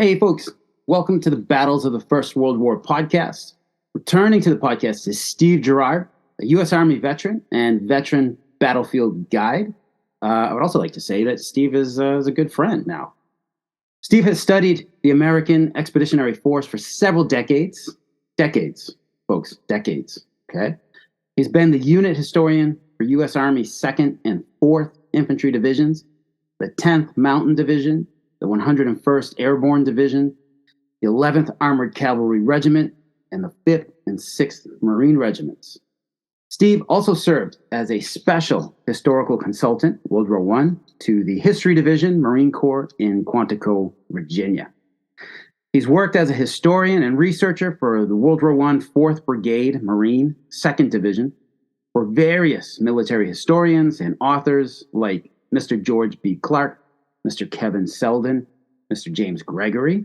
Hey, folks, welcome to the Battles of the First World War podcast. Returning to the podcast is Steve Girard, a U.S. Army veteran and veteran battlefield guide. I would also like to say that Steve is a good friend now. Steve has studied the American Expeditionary Force for several decades. Decades, folks, decades, okay? He's been the unit historian for U.S. Army 2nd and 4th Infantry Divisions, the 10th Mountain Division, the 101st Airborne Division, the 11th Armored Cavalry Regiment, and the 5th and 6th Marine Regiments. Steve also served as a special historical consultant, World War I, to the History Division, Marine Corps in Quantico, Virginia. He's worked as a historian and researcher for the World War I 4th Brigade Marine 2nd Division for various military historians and authors like Mr. George B. Clark, Mr. Kevin Selden, Mr. James Gregory,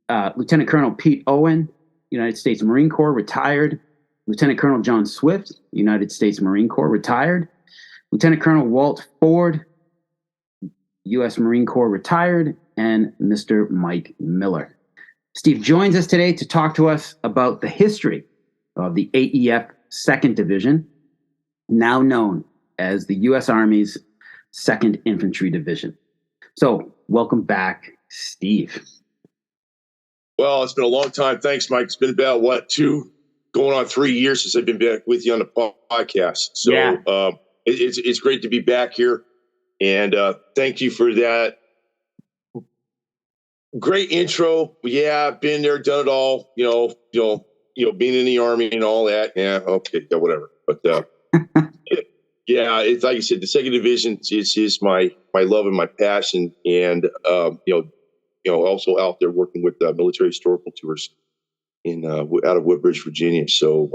Lieutenant Colonel Pete Owen, United States Marine Corps, retired, Lieutenant Colonel John Swift, United States Marine Corps, retired, Lieutenant Colonel Walt Ford, U.S. Marine Corps, retired, and Mr. Mike Miller. Steve joins us today to talk to us about the history of the AEF 2nd Division, now known as the U.S. Army's 2nd Infantry Division. So, welcome back, Steve. Well, it's been a long time. Thanks, Mike. It's been about, going on 3 years since I've been back with you on the podcast. So yeah. It's great to be back here. And thank you for that great intro. Yeah, been there, done it all. Being in the Army and all that. Yeah, okay, yeah, whatever. But yeah, it's like you said, the 2nd Division is my love and my passion, and also out there working with military historical tours out of Woodbridge, Virginia. So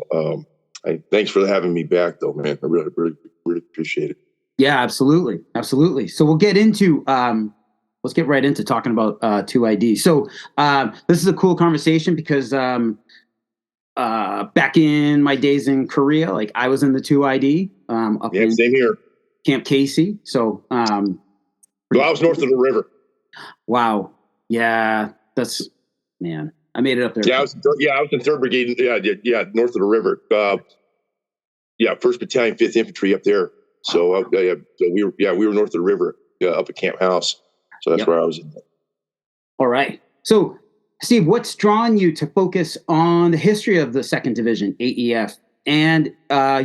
thanks for having me back, though, man. I really appreciate it. Yeah, absolutely. So we'll get into let's get right into talking about 2ID. So this is a cool conversation because back in my days in Korea, like I was in the 2ID. Same here. Camp Casey. So I was north of the river. Wow. Yeah, man. I made it up there. Yeah, I was in 3rd Brigade. Yeah, north of the river. 1st Battalion, 5th Infantry up there. So we were north of the river, up at Camp House. So that's where I was in. All right. So, Steve, what's drawn you to focus on the history of the 2nd Division, AEF? And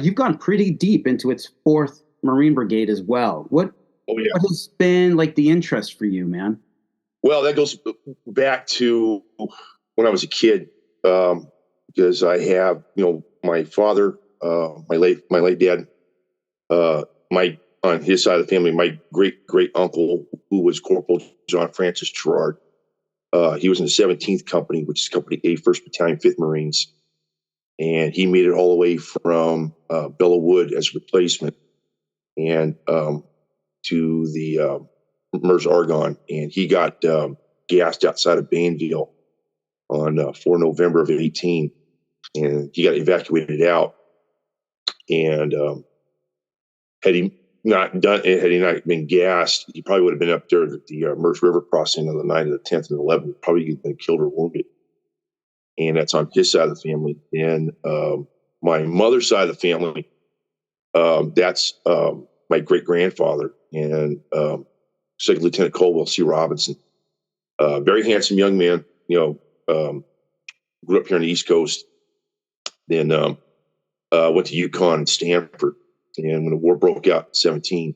you've gone pretty deep into its 4th Marine Brigade as well. What has been like the interest for you, man? Well, that goes back to when I was a kid, because I have, my father, my late dad, on his side of the family, my great uncle, who was Corporal John Francis Girard. He was in the 17th Company, which is Company A, 1st Battalion, 5th Marines. And he made it all the way from Belleau Wood as a replacement and to the Mers Argonne. And he got gassed outside of Bainville on 4 November of 18. And he got evacuated out. And had he not been gassed, he probably would have been up there at the Merce River crossing on the night of the 10th and 11th, probably been killed or wounded. And that's on his side of the family. And my mother's side of the family, that's my great-grandfather, and 2nd Lieutenant Colwell C. Robinson. Very handsome young man, grew up here on the East Coast, then went to UConn and Stanford. And when the war broke out in 17,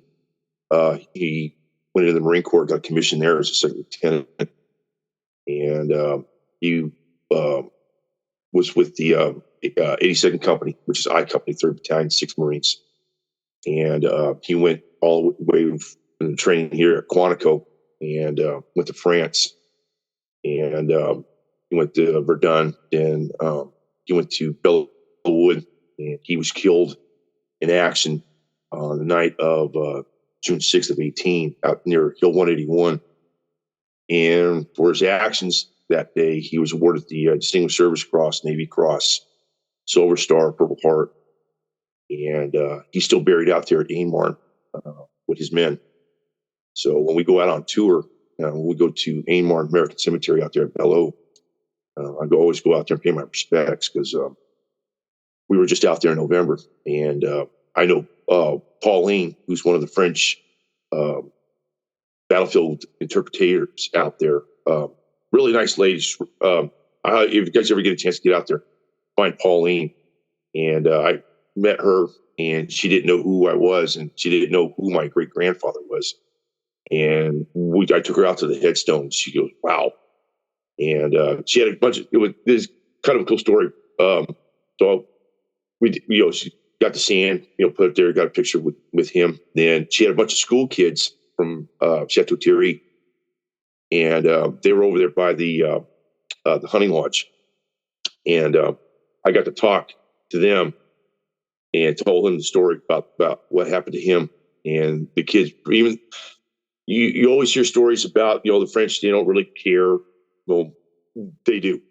he went into the Marine Corps, got a commission there as a 2nd lieutenant. And he was with the 82nd Company, which is I Company, 3rd Battalion, 6th Marines. And he went all the way in training here at Quantico and went to France. And he went to Verdun, and he went to Belleau Wood, and he was killed in action on the night of June 6th of 18 out near Hill 181. And for his actions that day, he was awarded the Distinguished Service Cross, Navy Cross, Silver Star, Purple Heart. And he's still buried out there at Aimar with his men. So when we go out on tour, We go to Aimar American Cemetery out there at Belleau. Always go out there and pay my respects because we were just out there in November, and I know Pauline, who's one of the French battlefield interpreters out there. Really nice lady. If you guys ever get a chance to get out there, find Pauline. And I met her, and she didn't know who I was, and she didn't know who my great grandfather was. And I took her out to the headstone. She goes, "Wow!" And she had a bunch of. This kind of a cool story. So she got the sand, put it there, got a picture with him. Then she had a bunch of school kids from Chateau Thierry, and they were over there by the hunting lodge, and I got to talk to them and told them the story about what happened to him and the kids. Even you always hear stories about the French, they don't really care. Well, they do,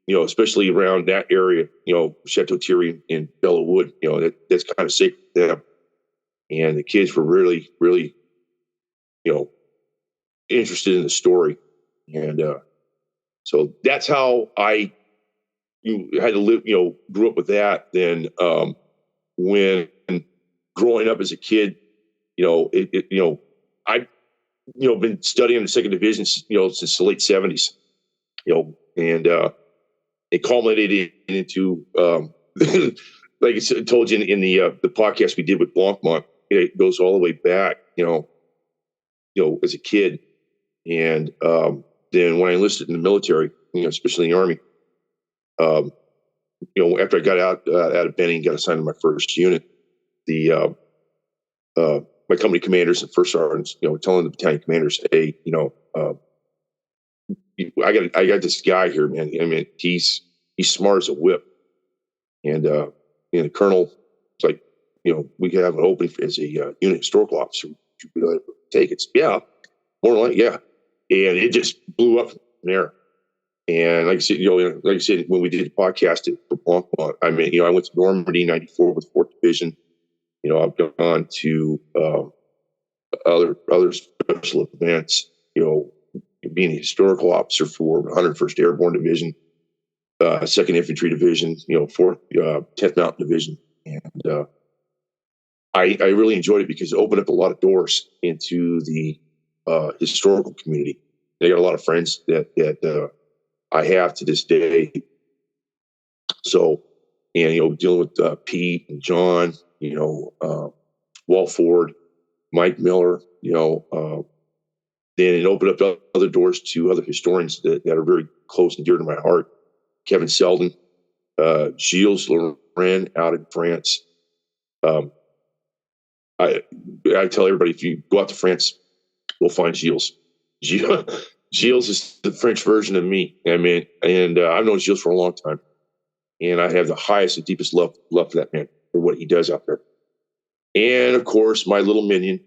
especially around that area, Chateau Thierry and Belleau Wood, that's kind of sacred to them. And the kids were really, really, interested in the story. And so that's how I had to live, grew up with that. Then when growing up as a kid, I've been studying the second division, since the late 70s, and it culminated into like I told you in the podcast we did with Bourmont. It goes all the way back, as a kid, and then when I enlisted in the military, especially in the Army, after I got out of Benning, got assigned to my first unit, my company commanders and first sergeants, telling the battalion commanders, "Hey, I got this guy here, man. I mean, he's smart as a whip." And the colonel was like, "We could have an opening as a unit historical officer. Would you be able to take it?" Yeah, more than likely, yeah. And it just blew up from there. And like I said, when we did the podcast for Bourmont, I mean, I went to Normandy '94 with 4th Division. I've gone to other special events. Being a historical officer for 101st Airborne Division, 2nd Infantry Division, 4th 10th Mountain Division, and I really enjoyed it because it opened up a lot of doors into the historical community. I got a lot of friends that I have to this day. So, and dealing with Pete and John, Walt Ford, Mike Miller, then it opened up other doors to other historians that are very close and dear to my heart. Kevin Selden, Gilles Laurent out in France. I tell everybody, if you go out to France, go find Gilles. Gilles is the French version of me. I mean, and I've known Gilles for a long time, and I have the highest and deepest love for that man, for what he does out there. And of course, my little minion,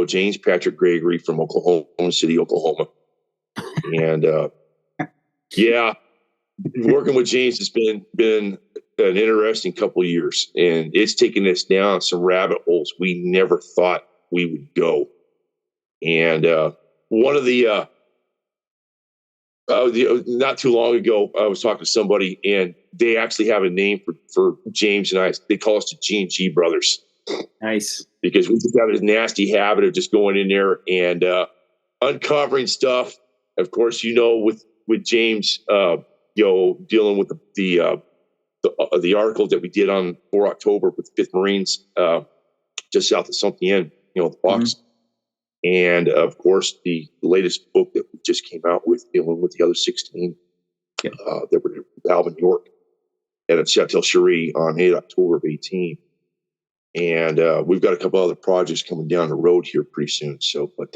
James Patrick Gregory from Oklahoma City, Oklahoma. And yeah, working with James has been an interesting couple of years, and it's taken us down some rabbit holes we never thought we would go. And one of the not too long ago, I was talking to somebody, and they actually have a name for James and I. They call us the G&G brothers. Nice. Because we just have this nasty habit of just going in there and uncovering stuff. Of course, with James, dealing with the article that we did on 4 October with 5th Marines, just south of Saint-Étienne, the box. Mm-hmm. And of course, the latest book that we just came out with, dealing with the other 16 that were in Alvin, York, and at Chatel Cherie on 8 October of 18. And we've got a couple other projects coming down the road here pretty soon. So, but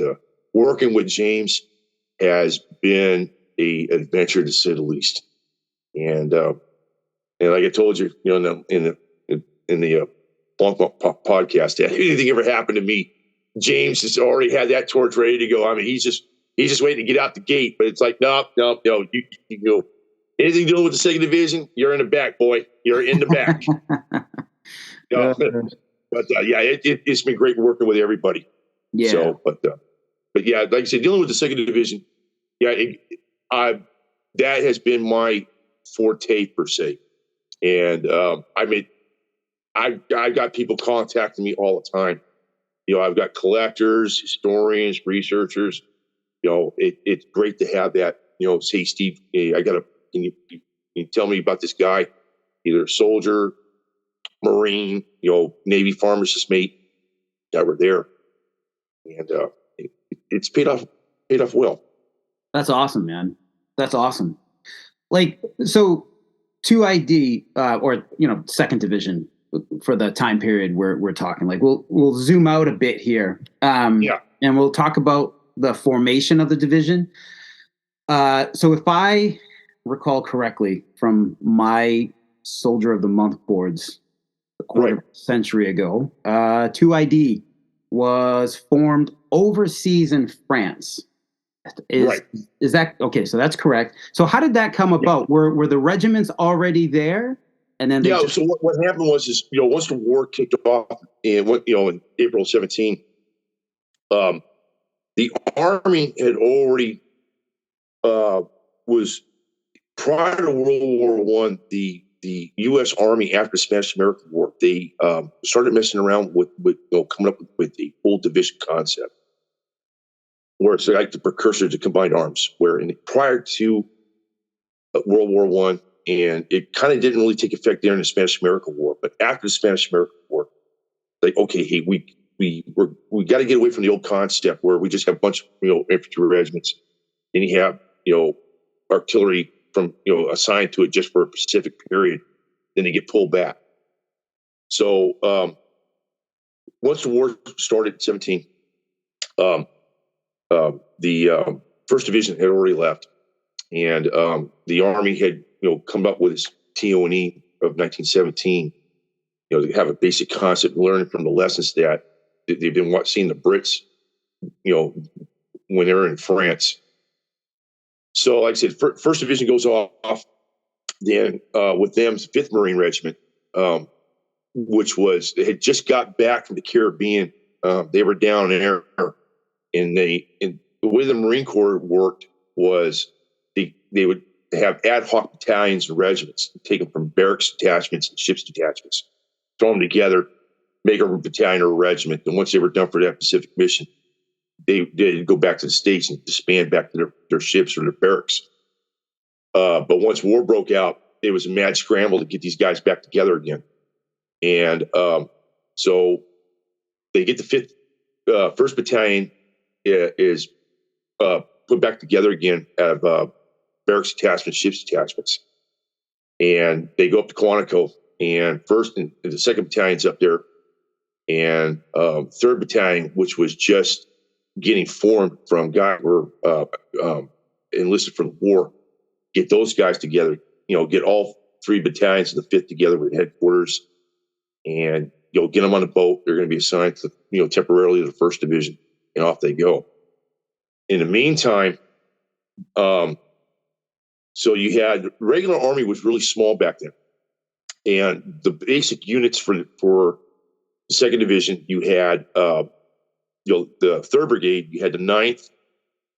working with James has been an adventure to say the least. And like I told you, in the podcast, if anything ever happened to me, James has already had that torch ready to go. I mean, he's just waiting to get out the gate. But it's like, no, you anything dealing with the 2nd Division, you're in the back, boy. You're in the back. But yeah, it's been great working with everybody. Yeah. So, but but yeah, like I said, dealing with the second division, yeah, that has been my forte per se. And I mean, I got people contacting me all the time. I've got collectors, historians, researchers. It's great to have that. Say, Steve, hey, can you tell me about this guy, either soldier, Marine, Navy pharmacist mate that were there, and it's paid off well. That's awesome, man. That's awesome. Like, so 2ID or second division for the time period we're talking. Like, we'll zoom out a bit here, and we'll talk about the formation of the division. So if I recall correctly from my Soldier of the Month boards a quarter of a century ago, 2ID was formed overseas in France. Is that okay? So that's correct. So how did that come about? Were the regiments already there? And then so what happened was once the war kicked off in April 17, the Army had already was prior to World War One. The U.S. Army after the Spanish-American War, they started messing around with coming up with the full division concept, where it's like the precursor to combined arms. Where prior to World War One, and it kind of didn't really take effect during the Spanish-American War, but after the Spanish-American War, like, okay, hey, we got to get away from the old concept where we just have a bunch of infantry regiments, and you have artillery from assigned to it just for a specific period, then they get pulled back. So once the war started in 17, the First Division had already left, and the Army had come up with this TO&E of 1917. To have a basic concept, learning from the lessons that they've been seeing the Brits, when they were in France. So, like I said, First Division goes off. Then with them, 5th Marine Regiment, which they had just got back from the Caribbean. They were down there, and the way the Marine Corps worked was they would have ad hoc battalions and regiments, take them from barracks detachments and ships detachments, throw them together, make a battalion or a regiment. And once they were done for that Pacific mission, they'd go back to the States and disband back to their ships or their barracks. But once war broke out, it was a mad scramble to get these guys back together again. And so they get the 5th, 1st Battalion is put back together again out of barracks detachments, ships detachments. And they go up to Quantico, and first and the 2nd Battalion's up there. And 3rd Battalion, which was just getting formed from guys who were enlisted for the war, get those guys together, get all 3 battalions of the 5th together with headquarters, and get them on a boat. They're going to be assigned to temporarily to the 1st Division, and off they go. In the meantime, so you had regular Army was really small back then, and the basic units for the 2nd Division, you had the 3rd Brigade, you had the 9th,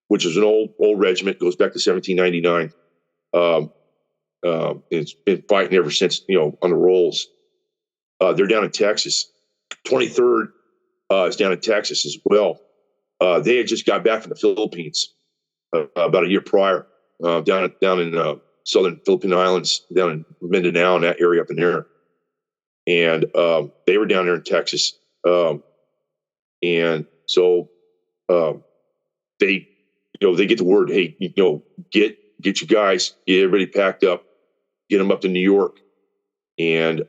which is an old regiment, goes back to 1799. It's been fighting ever since, on the rolls. They're down in Texas. 23rd is down in Texas as well. They had just got back from the Philippines about a year prior, down in southern Philippine Islands, down in Mindanao and that area up in there. And they were down there in Texas. And so they get the word, hey, get your guys, get everybody packed up, get them up to New York, and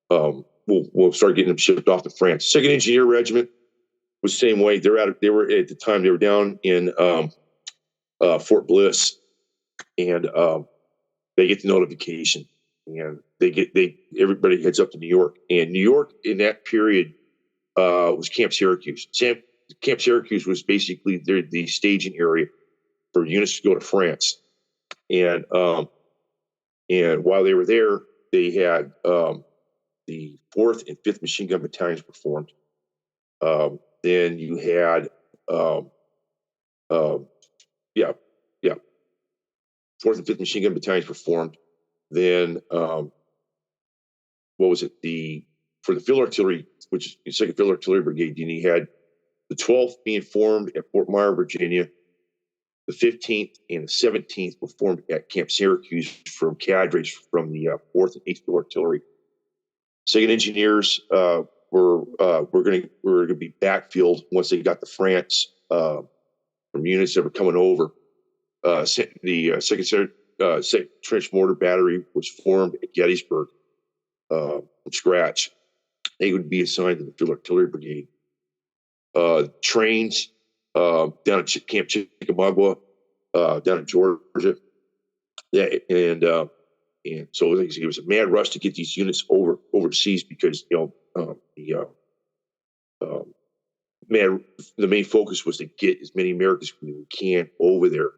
we'll start getting them shipped off to France. 2nd Engineer Regiment was the same way. They were at the time they were down in Fort Bliss, and they get the notification, and everybody heads up to New York. And New York in that period was Camp Syracuse. Camp Syracuse was basically the staging area for units to go to France. And while they were there, they had the 4th and 5th Machine Gun Battalions were formed. Then you had um, yeah, yeah. 4th and 5th Machine Gun Battalions were formed. Then, what was it? For the Field Artillery, which is the 2nd Field Artillery Brigade, then you had the 12th being formed at Fort Myer, Virginia. The 15th and the 17th were formed at Camp Syracuse from cadres from the 4th and 8th Field Artillery. 2nd Engineers were going to be backfilled once they got to France from units that were coming over. The 2nd Trench Mortar Battery was formed at Gettysburg from scratch. They would be assigned to the Field Artillery Brigade. Trains down at Camp Chickamauga, down in Georgia. Yeah, and so it was a mad rush to get these units overseas because the main focus was to get as many Americans as we can over there.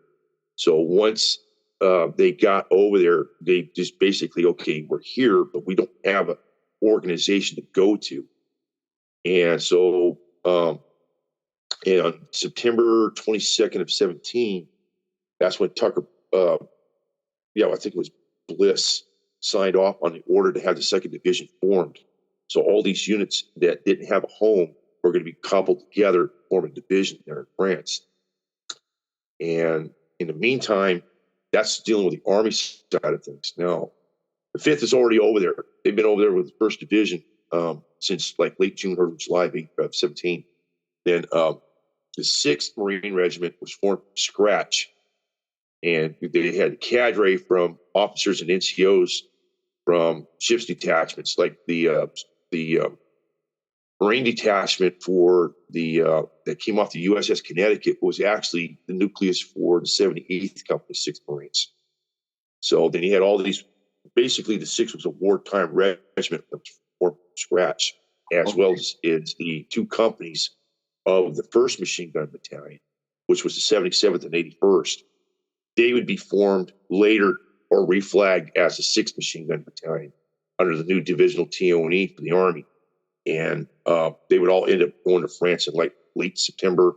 So once they got over there, they just basically, okay, we're here, but we don't have an organization to go to. And so on September 22nd of 17, that's when Tucker, I think it was Bliss, signed off on the order to have the 2nd Division formed. So all these units that didn't have a home were going to be coupled together, form a division there in France. And in the meantime, that's dealing with the Army side of things. Now, the 5th is already over there. They've been over there with the 1st Division since like late June or July of 17. Then the 6th Marine Regiment was formed from scratch. And they had cadre from officers and NCOs from ship's detachments, like the Marine detachment for that came off the USS Connecticut was actually the nucleus for the 78th Company, 6th Marines. So then you had all these. Basically, the 6th was a wartime regiment from scratch, as well as the 2 companies of the 1st Machine Gun Battalion, which was the 77th and 81st. They would be formed later or reflagged as the 6th Machine Gun Battalion under the new divisional TO&E for the Army. And they would all end up going to France in like late September,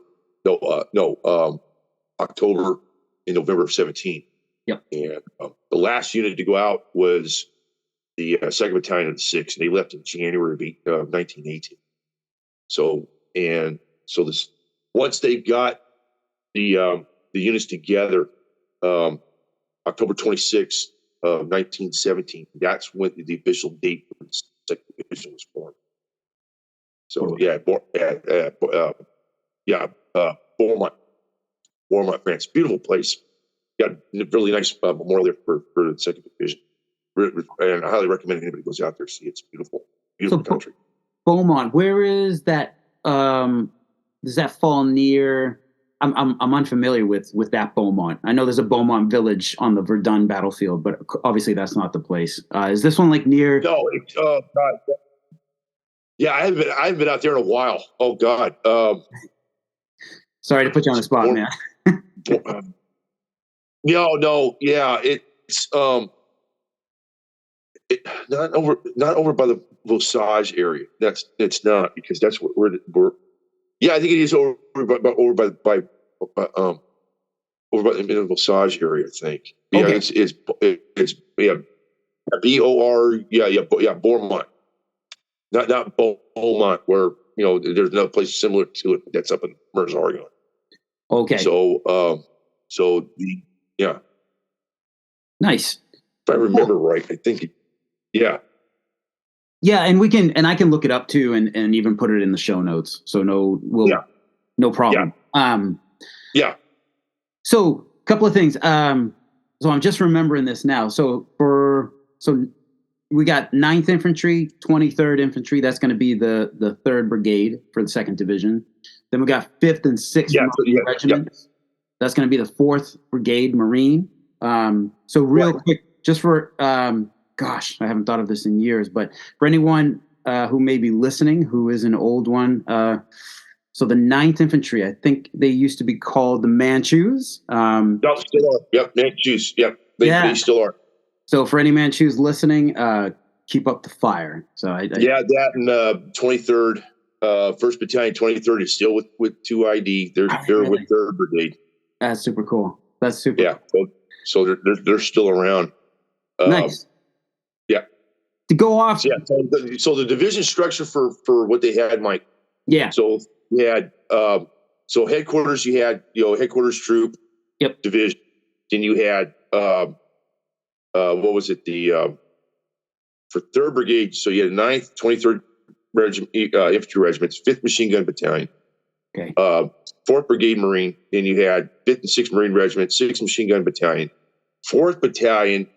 October and November of 17. Yep. And the last unit to go out was the 2nd Battalion of the 6th. And they left in January of 1918. So this, once they got the units together, October 26th of 1917, that's when the official date for the 2nd Division was formed. So Bourmont, France, beautiful place. Got a really nice memorial there for the 2nd Division, and I highly recommend anybody goes out there to see it. It's beautiful, beautiful country. Beaumont, where is that? Does that fall near? I'm unfamiliar with that Beaumont. I know there's a Beaumont village on the Verdun battlefield, but obviously that's not the place. Is this one like near? No, God. Yeah, I haven't been out there in a while. Oh God. Sorry to put you on the spot, man. No, yeah, it's not over by the Vosage area. It's not, because that's where we're. Yeah, I think it is over by the Vosage area. I think. Yeah, okay. It's BOR. Yeah, Bourmont. Not Beaumont, where there's another place similar to it that's up in Meuse, Oregon. Okay. So nice. If I remember right, I think. Yeah, and I can look it up too, and even put it in the show notes. So no problem. Yeah. So a couple of things. So I'm just remembering this now. So we got 9th Infantry, 23rd Infantry. That's going to be the 3rd Brigade for the 2nd Division. Then we got 5th and 6th Regiments. That's going to be the 4th Brigade Marine. So real quick, just for, gosh, I haven't thought of this in years, but for anyone who may be listening, who is an old one, so the 9th Infantry, I think they used to be called the Manchus. Still are. Yep, Manchus. Yep, they still are. So for any Manchus listening, keep up the fire. So that and 23rd First Battalion, 23rd is still with 2ID. They're with 3rd Brigade. That's super cool. That's super. Yeah. Cool. So they're still around. Nice. Yeah. To go off. So, so the division structure for what they had, Mike. Yeah. So you had so headquarters. You had headquarters troop. Yep. Division. Then you had what was it? The for 3rd Brigade. So you had 9th, 23rd Regiment, infantry regiments, 5th Machine Gun Battalion. Okay. 4th Brigade Marine. Then you had 5th and 6th Marine Regiment, 6th Machine Gun Battalion. 4th Battalion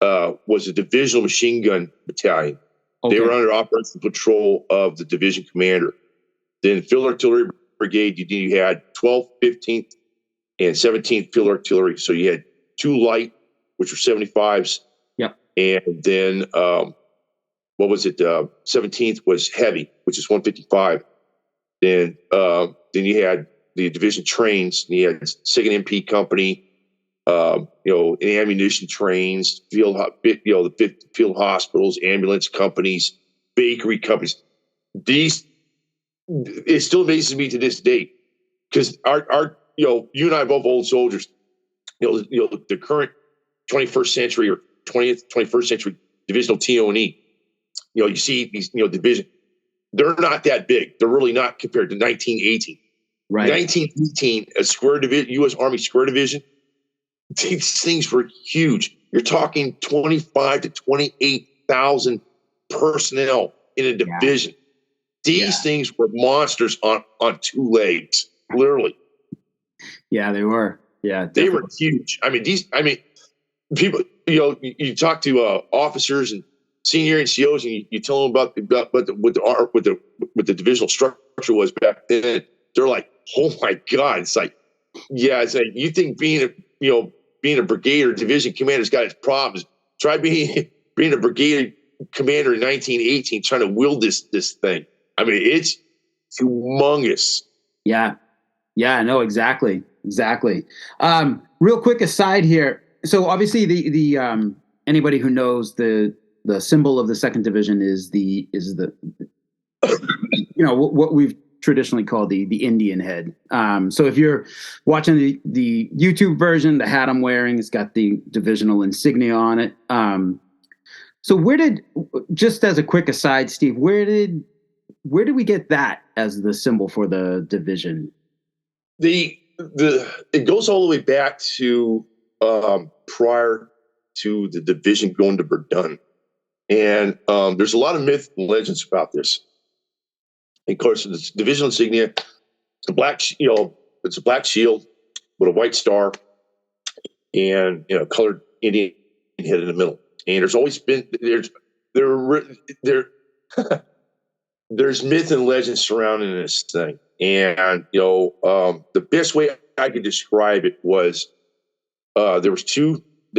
was a divisional machine gun battalion. Okay. They were under operational control of the division commander. Then Field Artillery Brigade, you had 12th, 15th, and 17th Field Artillery. So you had 2 light, which were 75s. Yep. And then what was it? 17th was heavy, which is 155. Then you had the division trains. And you had 2nd MP Company, ammunition trains, the field hospitals, ambulance companies, bakery companies. It still amazes me to this day because our you and I are both old soldiers. The current 21st century or 20th, 21st century divisional TO&E. You see these division. They're not that big. They're really not compared to 1918. Right. 1918, a square division, U.S. Army square division. These things were huge. You're talking 25 to 28,000 personnel in a division. Yeah. These things were monsters on 2 legs, literally. Yeah, they were. Yeah, definitely. They were huge. People. You talk to officers and senior NCOs, and you tell them about what the divisional structure was back then. They're like, "Oh my God!" It's like, you think being a brigade or division commander's got its problems. Try being a brigade commander in 1918, trying to wield this thing. It's humongous. Yeah. No, exactly. Real quick aside here. So obviously the anybody who knows the symbol of the 2nd Division is the what we've traditionally called the Indian head. So if you're watching the YouTube version, the hat I'm wearing has got the divisional insignia on it. So just as a quick aside, Steve, where did we get that as the symbol for the division? It goes all the way back to prior to the division going to Verdun. And there's a lot of myth and legends about this. And of course, the divisional insignia, it's a black shield with a white star and colored Indian head in the middle. And there's always been there's myth and legend surrounding this thing. And the best way I could describe it was there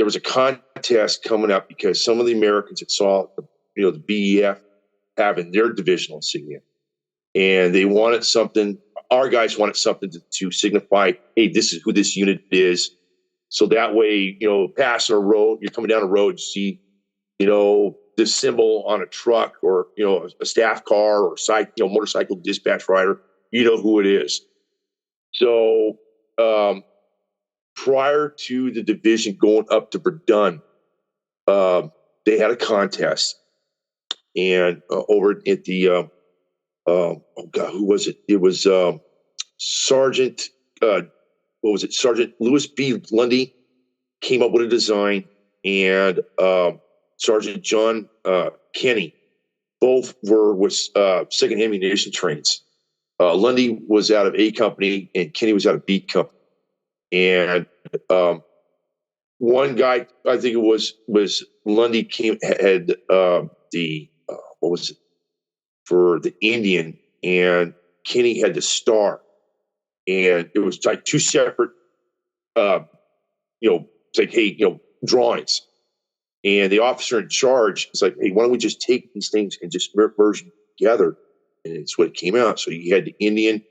was a contest coming up because some of the Americans that saw the BEF having their divisional insignia, and they wanted something. Our guys wanted something to signify, hey, this is who this unit is. So that way, passing a road, you're coming down a road, you see, this symbol on a truck or a staff car or motorcycle dispatch rider, you know who it is. So prior to the division going up to Verdun, they had a contest, and over at the who was it? It was Sergeant Sergeant Louis B. Lundy came up with a design, and Sergeant John Kenny, both were with 2nd Ammunition Trains. Lundy was out of A Company, and Kenny was out of B Company. And one guy, I think it was Lundy, had the what was it for the Indian, and Kenny had the star, and it was like 2 separate, it's like, hey, drawings. And the officer in charge is like, hey, why don't we just take these things and just merge them together? And it's what came out. So you had the Indian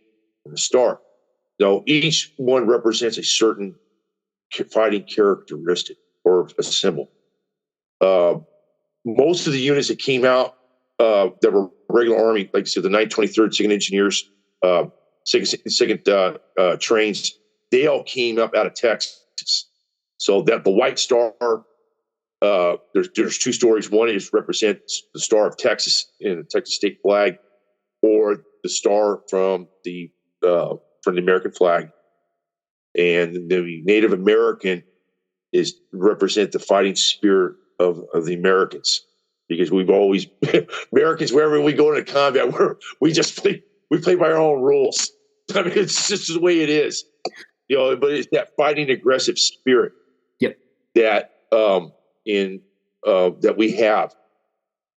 and the star. Now, each one represents a certain fighting characteristic or a symbol. Most of the units that came out that were regular Army, like I said, the 923rd, 2nd Engineers, second trains, they all came up out of Texas. So that the White Star, there's two stories. One is represents the Star of Texas in the Texas state flag, or the star from the American flag. And the Native American is represent the fighting spirit of the Americans, because we've always Americans, wherever we go into combat, we play by our own rules. I mean, it's just the way it is, but it's that fighting aggressive spirit. Yep. That that we have,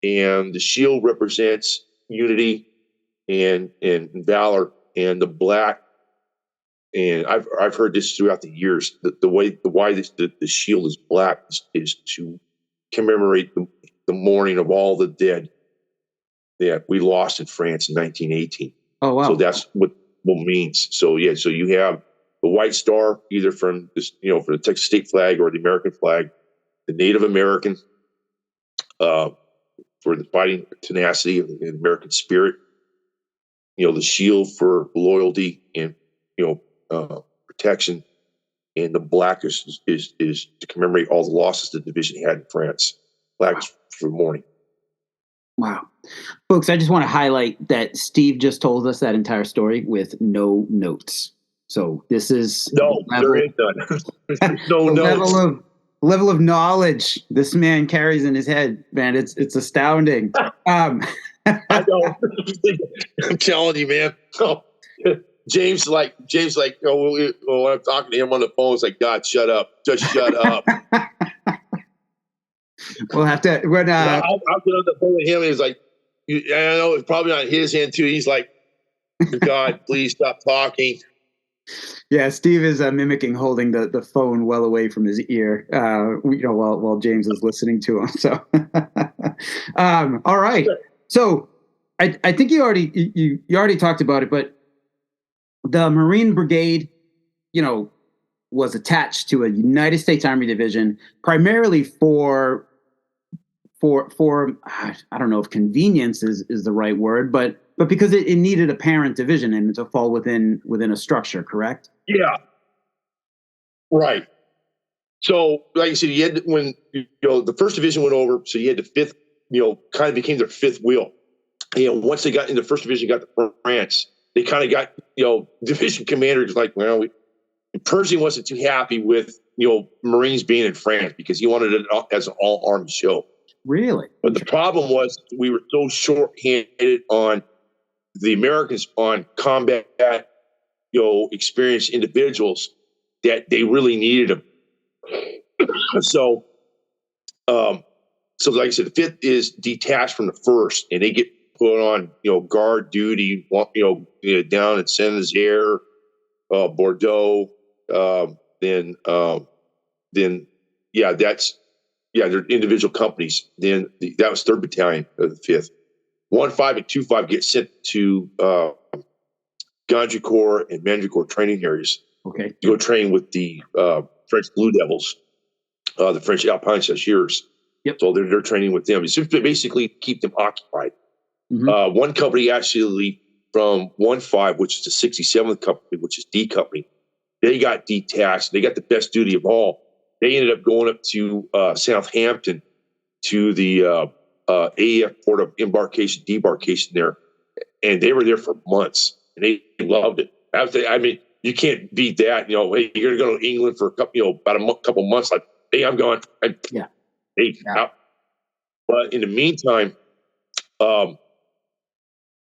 and the shield represents unity and valor, and the black. And I've heard this throughout the years. Why the shield is black is to commemorate the mourning of all the dead that we lost in France in 1918. Oh wow! So that's what means. So yeah, so you have the White Star, either from this, for the Texas state flag or the American flag, the Native American, for the fighting tenacity of the American spirit. The shield for loyalty and protection, and the black is to commemorate all the losses the division had in France. Black is for mourning. Wow. Folks, I just want to highlight that Steve just told us that entire story with no notes. So this is there is none. No notes. Level of knowledge this man carries in his head, man. It's astounding. I know. I'm telling you, man. Oh. James, when I'm talking to him on the phone, it's like, God, shut up. Just shut up. We'll have to. I'll get on the phone with him, and he's like, I know it's probably on his end too. He's like, God, please stop talking. Yeah, Steve is mimicking holding the phone well away from his ear, while James is listening to him. So, all right. So, I think you already talked about it, but the Marine Brigade, was attached to a United States Army division primarily for I don't know if convenience is the right word, but because it needed a parent division and to fall within a structure, correct? Yeah. Right. So, like I said, you had when the first division went over, so you had the fifth, kind of became their fifth wheel. Once they got in the first division, got to France, they kind of got, division commanders like, well, Pershing wasn't too happy with, Marines being in France because he wanted it as an all-army show. Really? But the problem was we were so short-handed on the Americans on combat, experienced individuals that they really needed them. So like I said, the fifth is detached from the first, and they get put on, guard duty, down in Saint-Nazaire, Bordeaux. They're individual companies. Then that was 3rd Battalion of the 5th. 1-5 and 2-5 get sent to Gondricourt and Mandricourt training areas. Okay. To go train with the French Blue Devils, the French Alpine Chasseurs. Yep. So they're training with them. It's just to basically keep them occupied. Mm-hmm. One company actually from 1-5, which is the 67th company, which is D Company, they got detached. They got the best duty of all. They ended up going up to Southampton to the AEF port of embarkation, debarkation there, and they were there for months, and they loved it. I mean, you can't beat that. Hey, you're going to go to England for a couple, about a couple months. Like, hey, I'm going. Yeah. Hey, yeah. But in the meantime, the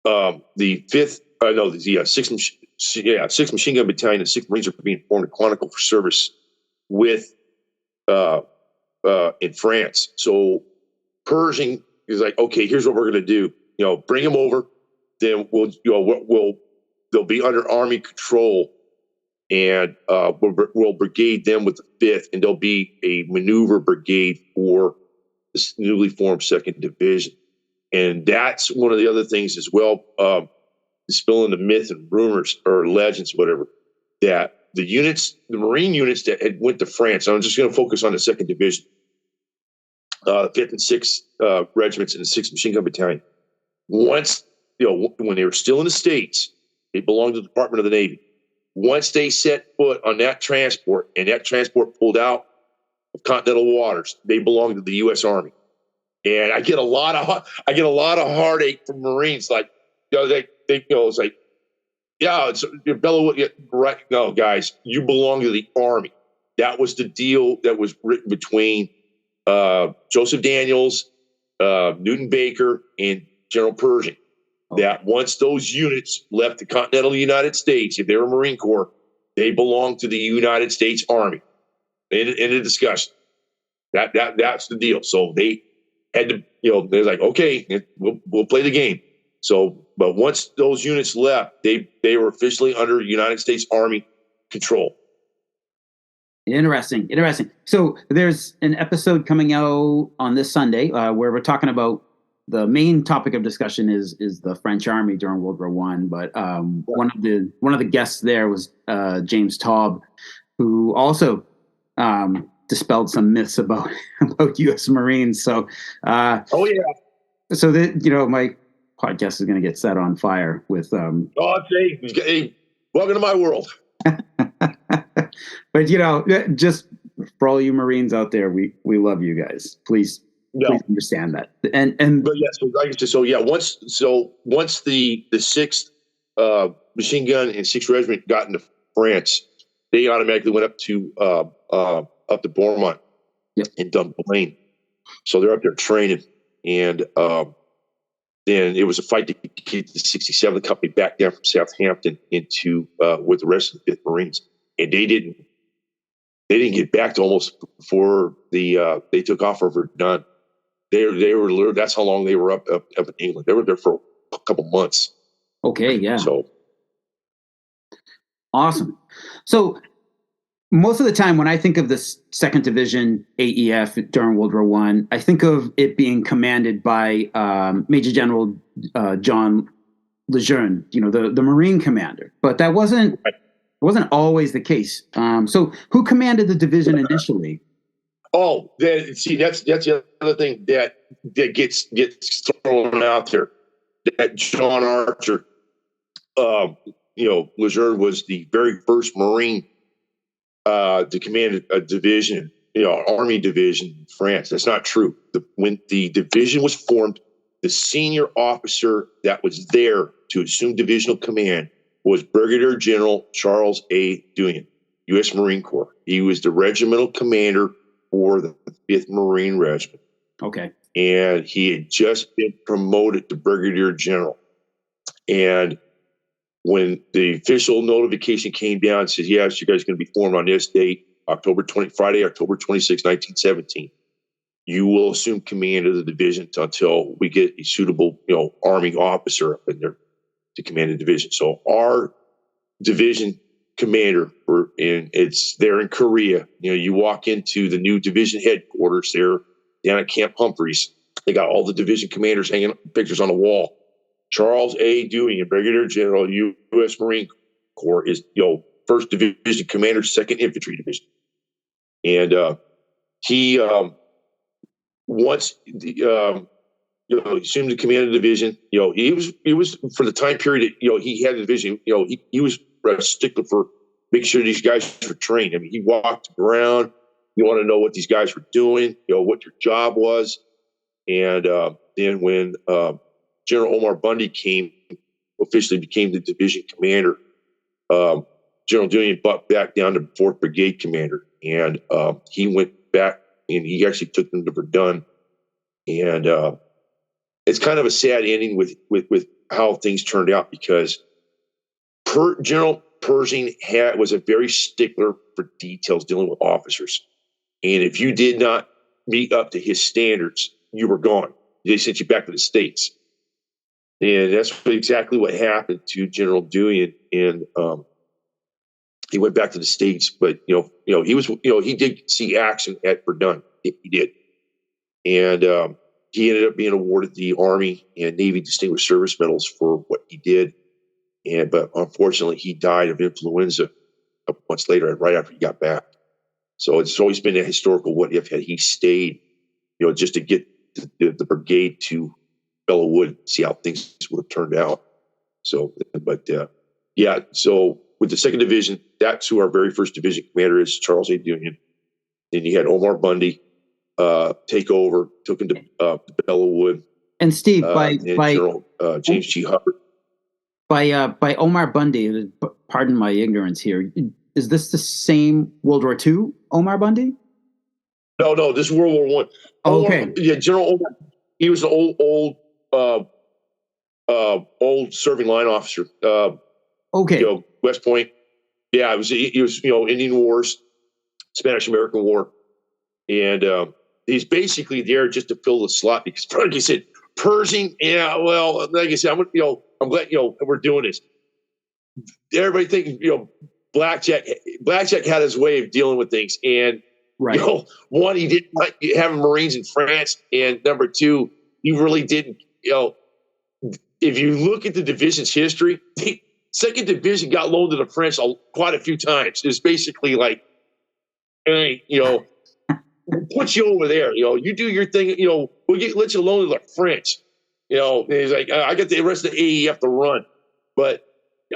6th Machine Gun Battalion and 6th Marines are being formed in Chronicle for service with in France. So Pershing is like, okay, here's what we're going to do. Bring them over. Then they'll be under Army control, and we'll brigade them with the 5th, and there'll be a maneuver brigade for this newly formed 2nd Division. And that's one of the other things as well, spilling the myth and rumors or legends, whatever, that the Marine units that had went to France, I'm just going to focus on the 2nd Division, 5th and 6th regiments and the 6th Machine Gun Battalion. Once, when they were still in the States, they belonged to the Department of the Navy. Once they set foot on that transport and that transport pulled out of continental waters, they belonged to the U.S. Army. And I get a lot of heartache from Marines. Like, it's like, yeah, it's Bella. Right? No, guys, you belong to the Army. That was the deal that was written between Joseph Daniels, Newton Baker, and General Pershing. Okay. That once those units left the continental United States, if they were Marine Corps, they belonged to the United States Army. In a discussion, that's the deal. So they had to, they're like, okay, we'll play the game. So, but once those units left, they were officially under United States Army control. Interesting. So there's an episode coming out on this Sunday where we're talking about the main topic of discussion is the French Army during World War I. But one of the guests there was James Taub, who also dispelled some myths about U.S. Marines. So, so that my podcast is going to get set on fire with. Hey, welcome to my world. But just for all you Marines out there, we love you guys. Please understand that. Once the 6th Machine Gun and 6th Regiment got into France, they automatically went up to Bourmont in Dunblane. So they're up there training, and then it was a fight to get the 67th Company back down from Southampton into with the rest of the 5th Marines, and they didn't get back to almost before they took off for Verdun. They were that's how long they were up in England. They were there for a couple months. Okay, yeah. So awesome. So most of the time when I think of the 2nd Division AEF during World War I think of it being commanded by Major General John Lejeune, the Marine commander. But that wasn't always the case. So who commanded the division initially? Oh, that's the other thing that gets thrown out there. That John Archer, Lejeune was the very first Marine to command a division, Army division in France. That's not true. When the division was formed, the senior officer that was there to assume divisional command was Brigadier General Charles A. Duyan, U.S. Marine Corps. He was the regimental commander for the 5th Marine Regiment. Okay. And he had just been promoted to Brigadier General. And when the official notification came down and said, yes, you guys are going to be formed on this date, Friday, October 26, 1917, you will assume command of the division until we get a suitable, Army officer up in there to command the division. So our division commander, it's there in Korea. You walk into the new division headquarters there down at Camp Humphreys. They got all the division commanders hanging up pictures on the wall. Charles A. Duyan, Brigadier General, U.S. Marine Corps, is 1st Division Commander, 2nd Infantry Division, and he once assumed the command of the division. He was for the time period that he had the division. He was a stickler for making sure these guys were trained. I mean, he walked around. You want to know what these guys were doing, what your job was, and then when General Omar Bundy officially became the division commander, General Duyan bucked back down to 4th Brigade commander, and he went back and he actually took them to Verdun. And it's kind of a sad ending with how things turned out, because General Pershing was a very stickler for details dealing with officers. And if you did not meet up to his standards, you were gone. They sent you back to the States. And that's exactly what happened to General Duyan. And he went back to the States, but he did see action at Verdun. He did, and he ended up being awarded the Army and Navy Distinguished Service Medals for what he did. But unfortunately, he died of influenza a couple months later, right after he got back. So it's always been a historical what if had he stayed, just to get the brigade to Belleau Wood, see how things would have turned out. So, but yeah, so with the 2nd Division, that's who our very first division commander is, Charles A. Union. Then you had Omar Bundy take over, took him to Belleau Wood. And Steve, and General James G. Hubbard. By Omar Bundy, pardon my ignorance here, is this the same World War II Omar Bundy? No, this is World War One. Okay. Yeah, General Omar. He was an old serving line officer. Okay. West Point. Yeah, he was Indian Wars, Spanish-American War, and he's basically there just to fill the slot because, like I said, Pershing. Yeah, well, like I said, I'm glad we're doing this. Everybody thinks Blackjack had his way of dealing with things, and right. One, he didn't like having Marines in France, and number two, he really didn't. If you look at the division's history, the 2nd Division got loaned to the French quite a few times. It's basically like, hey, put you over there. You do your thing. We'll let you loan to the French. And he's like, I got the rest of the AEF to run, but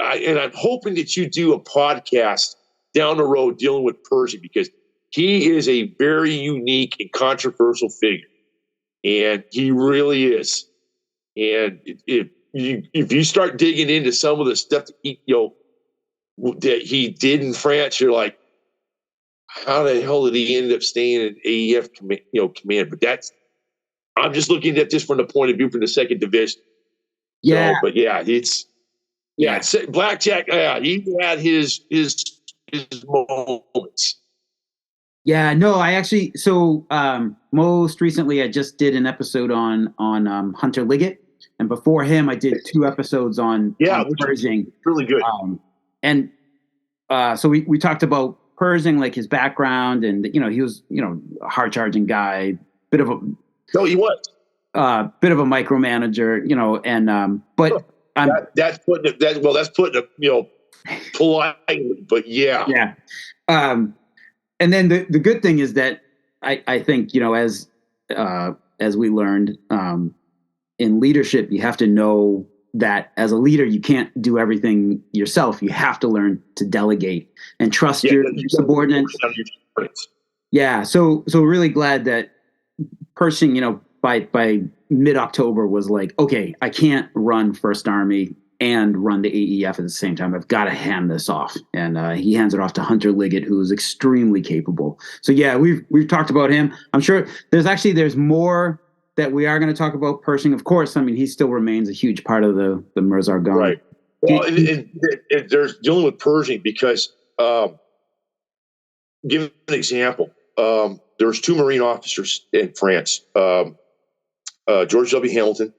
I'm hoping that you do a podcast down the road dealing with Pershing because he is a very unique and controversial figure, and he really is. And if you start digging into some of the stuff that he did in France, you're like, how the hell did he end up staying in AEF command? But I'm just looking at this from the point of view from the 2nd Division. Yeah. So, but yeah, Blackjack. He had his moments. Yeah, no, I actually, so most recently I just did an episode on Hunter Liggett, and before him I did 2 episodes on Pershing. Really good. So we talked about Pershing, like his background, and he was a hard charging guy, bit of a he was bit of a micromanager, and but that's putting it politely, but yeah. And then the good thing is that I think, as we learned in leadership, you have to know that as a leader, you can't do everything yourself. You have to learn to delegate and trust your subordinates. Yeah. So really glad that Pershing, by mid-October was like, okay, I can't run First Army and run the AEF at the same time. I've got to hand this off. And he hands it off to Hunter Liggett, who is extremely capable. So yeah, we've talked about him. I'm sure there's more that we are going to talk about Pershing. Of course, I mean, he still remains a huge part of the Meuse-Argonne. Right. Well, and there's dealing with Pershing because, give an example. There's 2 Marine officers in France. George W. Hamilton,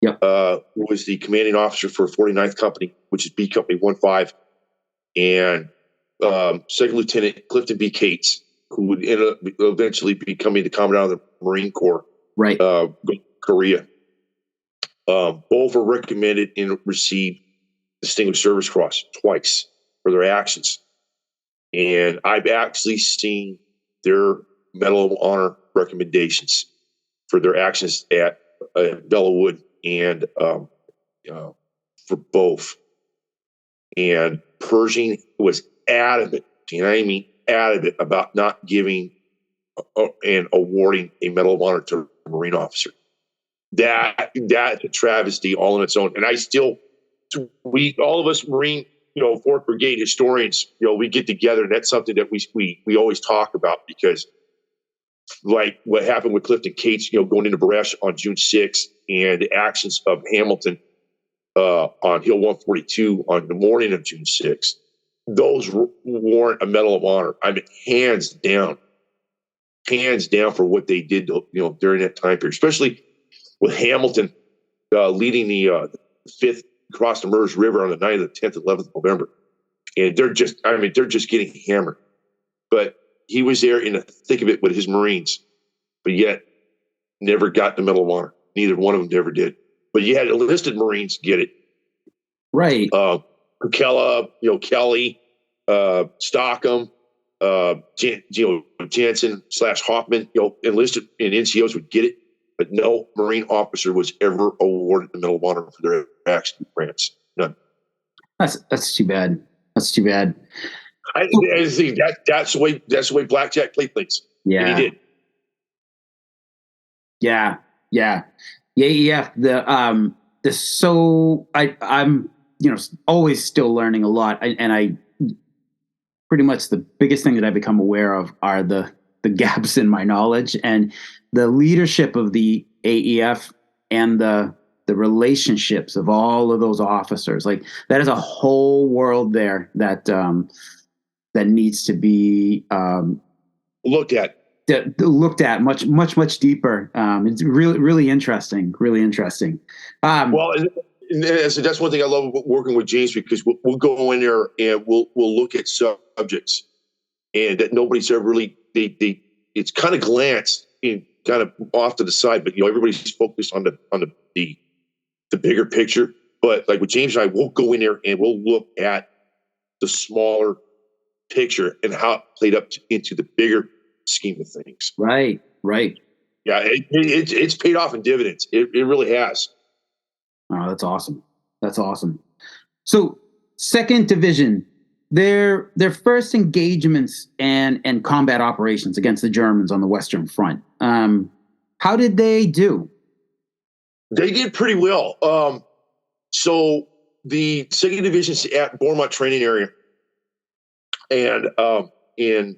who was the commanding officer for 49th Company, which is B Company 1-5, and 2nd Lieutenant Clifton B. Cates, who would eventually be becoming the Commandant of the Marine Corps, right? Korea. Both were recommended and received Distinguished Service Cross twice for their actions, and I've actually seen their Medal of Honor recommendations for their actions at Belleau Wood and for both. And Pershing was adamant, adamant about not giving and awarding a Medal of Honor to a Marine officer. That's a travesty all on its own. And all of us Marine, 4th Brigade historians, we get together, and that's something that we always talk about because, like what happened with Clifton Cates, going into Brest on June 6th, and the actions of Hamilton on Hill 142 on the morning of June 6th, those warrant a Medal of Honor. I mean, hands down for what they did, during that time period, especially with Hamilton leading the 5th across the Meuse River on the 9th, 10th, 11th of November. And they're just getting hammered. But he was there in the thick of it with his Marines, but yet never got the Medal of Honor. Neither one of them ever did. But you had enlisted Marines get it. Right. Kukela, Kelly, Stockham, Jansen / Hoffman, enlisted and NCOs would get it. but no Marine officer was ever awarded the Medal of Honor for their acts in France. None. That's too bad. That's too bad. I think that's the way Blackjack played things. Yeah, and he did. Yeah. The AEF, I'm always still learning a lot, and I pretty much the biggest thing that I become aware of are the gaps in my knowledge, and the leadership of the AEF and the relationships of all of those officers. Like, that is a whole world there that needs to be looked at much deeper. It's really interesting. Well, and that's one thing I love about working with James, because we'll go in there and we'll look at subjects, and that nobody's ever really it's kind of glanced in, kind of off to the side, but everybody's focused on the bigger picture. But like with James and I, we'll go in there and we'll look at the smaller picture and how it played up into the bigger scheme of things. Right. Yeah, it's paid off in dividends. It really has. Oh, that's awesome. So, 2nd Division, their first engagements and combat operations against the Germans on the Western Front. How did they do? They did pretty well. So the 2nd Division's at Bourmont training area, and in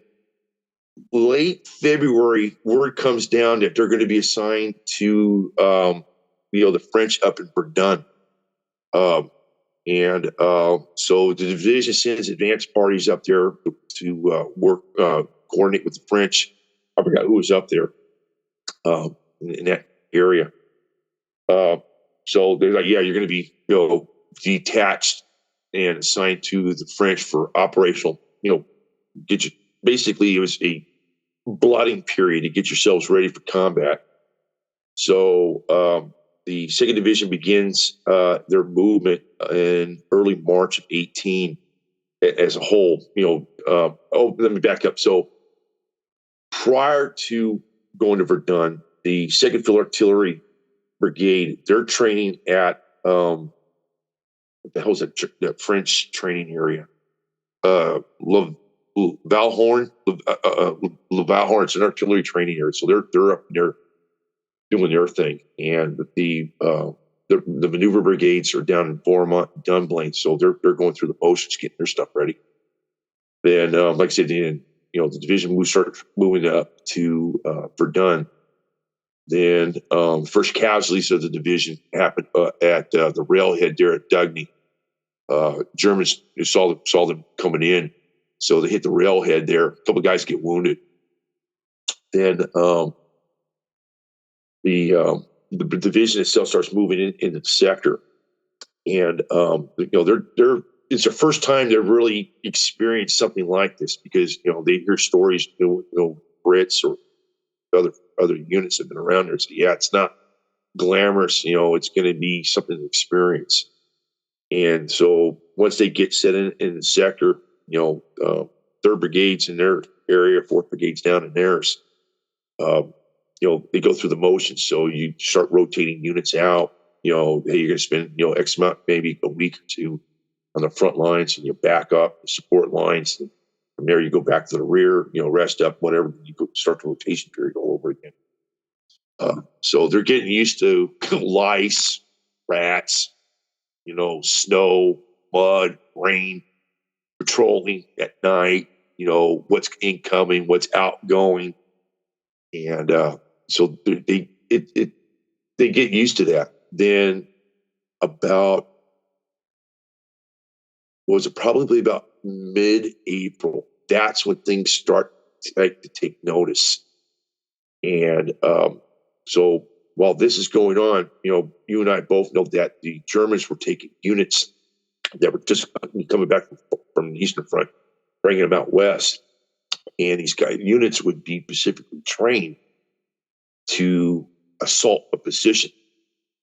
late February, word comes down that they're going to be assigned to the French up in Verdun. So the division sends advance parties up there to work, coordinate with the French. I forgot who was up there in that area. So they're like, yeah, you're going to be detached and assigned to the French for operational, basically it was a blooding period to get yourselves ready for combat. So the 2nd Division begins their movement in early March of 18 as a whole. Let me back up. So prior to going to Verdun, the 2nd Field Artillery Brigade, they're training at what the hell is that French training area? Valhorn. It's an artillery training area. So they're up there doing their thing, and the maneuver brigades are down in Bourmont, Dunblane, so they're going through the motions, getting their stuff ready. Then, like I said, the division started moving up to Verdun. Then, first casualties of the division happened at the railhead there at Dugny. Germans saw them coming in, so they hit the railhead there. A couple of guys get wounded. Then the division itself starts moving into the sector, and it's their first time they've really experienced something like this, because they hear stories, Brits or other units have been around there. So yeah, it's not glamorous. It's going to be something to experience. And so once they get set in the sector, 3rd Brigade's in their area, 4th Brigade's down in theirs. They go through the motions. So you start rotating units out. Hey, you're going to spend, X amount, maybe a week or two on the front lines, and you back up the support lines. And from there, you go back to the rear, rest up, whatever. You go start the rotation period all over again. So they're getting used to lice, rats, snow, mud, rain, patrolling at night, what's incoming, what's outgoing. And so they get used to that. Then probably about mid-April, that's when things start to take notice. And so while this is going on, you and I both know that the Germans were taking units that were just coming back from the Eastern Front, bringing them out west. And these units would be specifically trained to assault a position.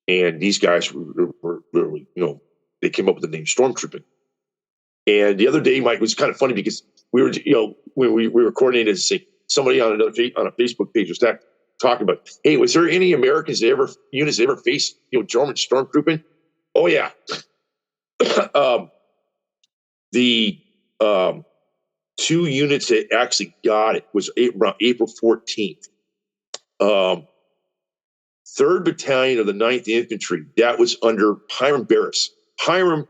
And these guys were really, they came up with the name stormtrooping. And the other day, Mike, was kind of funny because we were, when we were coordinating, somebody on a Facebook page was talking about, hey, was there any Americans units that ever faced, German stormtrooping? Oh yeah. The 2 units that actually got it was around April 14th. 3rd Battalion of the 9th Infantry, that was under Hiram Barris. Hiram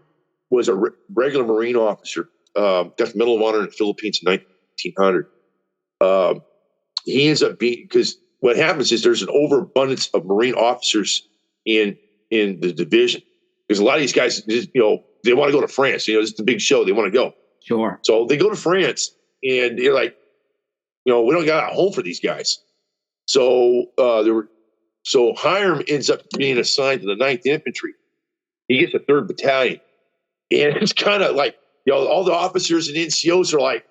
was a regular Marine officer, got the Medal of Honor in the Philippines in 1900. He ends up being, because what happens is there's an overabundance of Marine officers in the division. Because a lot of these guys, they want to go to France. This is the big show. They want to go. Sure. So they go to France, and they're like, we don't got a home for these guys. So So Hiram ends up being assigned to the 9th Infantry. He gets the 3rd Battalion. And it's kind of like, all the officers and NCOs are like,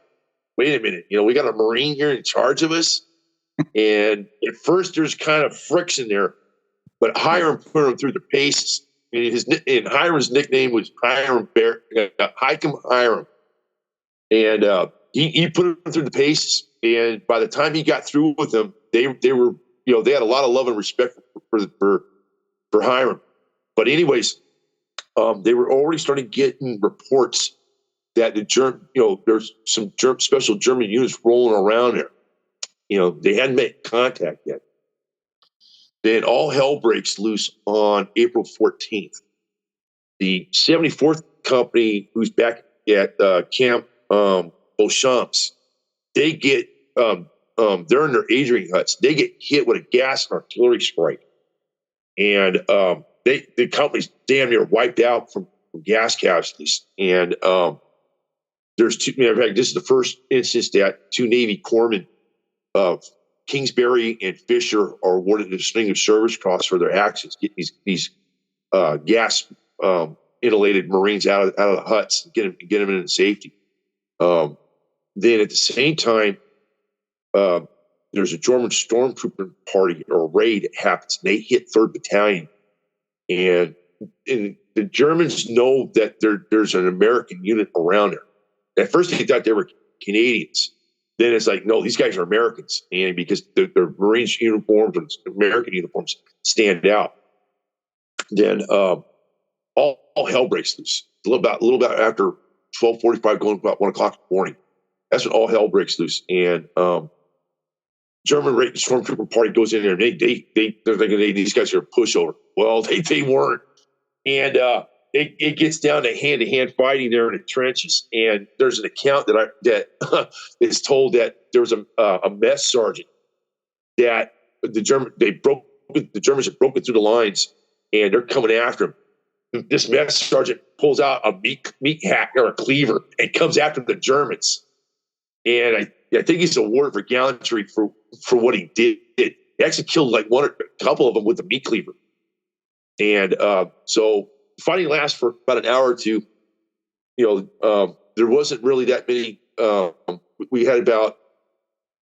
wait a minute, we got a Marine here in charge of us. And at first there's kind of friction there, but Hiram put him through the paces. And Hiram's nickname was Hiram. And he put him through the paces. And by the time he got through with them, they were, they had a lot of love and respect for Hiram. But anyways, they were already starting getting reports that there's some special German units rolling around there. They hadn't made contact yet. Then all hell breaks loose on April 14th. The 74th Company, who's back at Camp Beauchamps, they get they're in their Adrian huts. They get hit with a gas and artillery strike, and the company's damn near wiped out from gas casualties. And there's 2. In fact, this is the first instance that 2 Navy corpsmen, Kingsbury and Fisher, are awarded the Distinguished Service Cross for their actions, getting these gas inhalated Marines out of the huts and get them into safety. Then at the same time, there's a German stormtrooper party or raid that happens. And they hit 3rd Battalion, and the Germans know that there's an American unit around there. At first, they thought they were Canadians. Then it's like, no, these guys are Americans, and because their Marines uniforms and American uniforms stand out. Then all hell breaks loose. A little bit after 12:45, going about 1 o'clock in the morning. That's when all hell breaks loose, and German raid stormtrooper party goes in there, and they're thinking, hey, these guys are a pushover. Well, they weren't, and it gets down to hand fighting there in the trenches. And there's an account that is told that there was a mess sergeant that the Germans had broken through the lines, and they're coming after him. This mess sergeant pulls out a meat hack or a cleaver and comes after the Germans. And I think he's awarded for gallantry for what he did. He actually killed like a couple of them with the meat cleaver. And so fighting lasts for about an hour or two. There wasn't really that many. We had about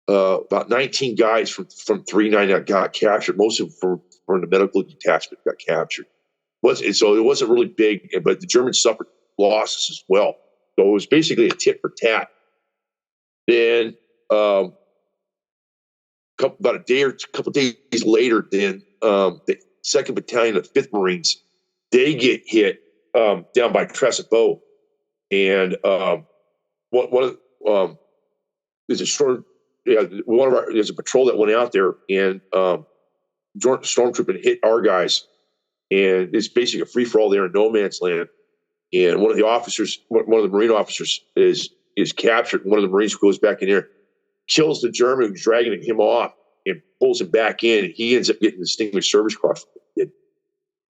19 guys from 3-9 that got captured. Most of them from the medical detachment got captured. So it wasn't really big, but the Germans suffered losses as well. So it was basically a tit for tat. Then about a couple days later, then the 2nd Battalion of 5th Marines, they get hit down by Crescent Bow, and there's a patrol that went out there, and stormtrooper hit our guys, and it's basically a free for all there in no man's land. And one of the Marine officers is captured. One of the Marines goes back in there, kills the German who's dragging him off, and pulls him back in. And he ends up getting the Distinguished Service Cross.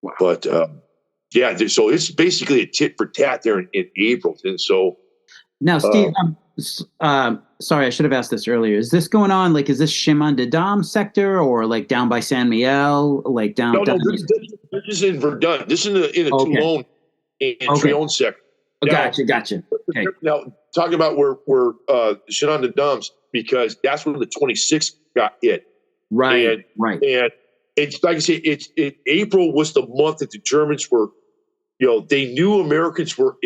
Wow. But so it's basically a tit for tat there in April. And so now, Steve, sorry, I should have asked this earlier. Is this going on? Like, is this Chemin des Dames sector, or like down by Saint Miel, like down? No, this is in Verdun. This is in the Toulon and Trion sector. Gotcha. Okay. Now, talking about where Chemin des Dames, because that's where the 26th got hit. Right. And it's like I say, April was the month that the Germans were, they knew Americans were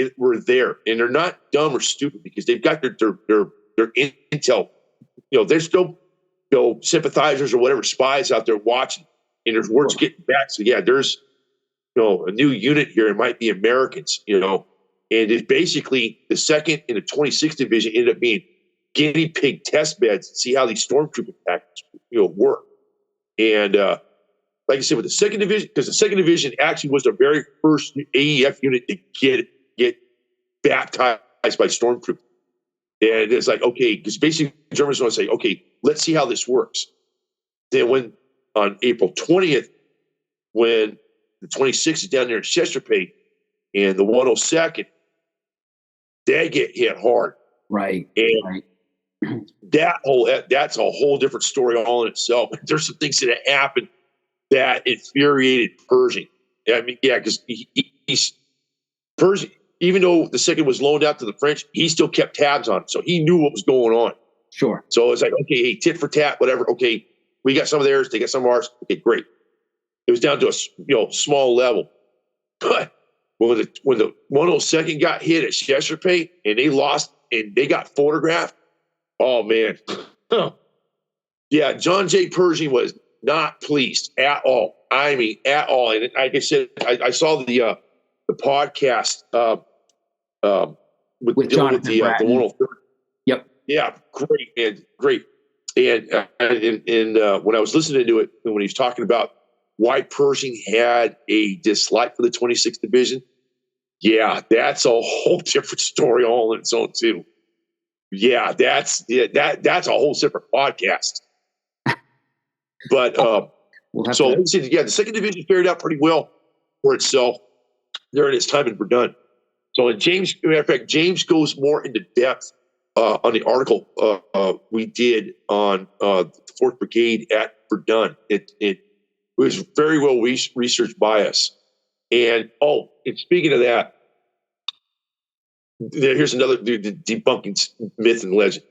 there, and they're not dumb or stupid because they've got their intel. sympathizers or whatever, spies out there watching, and there's words getting back. So yeah, there's a new unit here. It might be Americans, and it's basically the 2nd and the 26th Division ended up being guinea pig test beds to see how these stormtrooper tactics, work. And like I said, with the 2nd Division, because the 2nd Division actually was the very first AEF unit to get baptized by stormtroopers. And it's like, okay, because basically the Germans want to say, okay, let's see how this works. Then when on April 20th, when the 26th is down there in Chesterpate and the 102nd, they get hit hard. Right. And that's a whole different story all in itself. There's some things that happened that infuriated Pershing. I mean, yeah, because he's Pershing, even though the 2nd was loaned out to the French, he still kept tabs on it. So he knew what was going on. Sure. So it's like, okay, hey, tit for tat, whatever. Okay, we got some of theirs, they got some of ours. Okay, great. It was down to a small level. But when the 102nd got hit at Chesterpate and they lost and they got photographed, oh man. Yeah, John J. Pershing was not pleased at all. I mean, at all. And like I said, I saw the podcast with dealing with the 103rd. Yep. Yeah, great. And when I was listening to it, when he was talking about why Pershing had a dislike for the 26th Division, yeah, that's a whole different story all in its own too. Yeah, that's a whole separate podcast. But the 2nd Division carried out pretty well for itself during its time in Verdun. So, matter of fact, James goes more into depth on the article we did on the 4th Brigade at Verdun. It was very well researched by us. And speaking of that, here's another debunking myth and legend.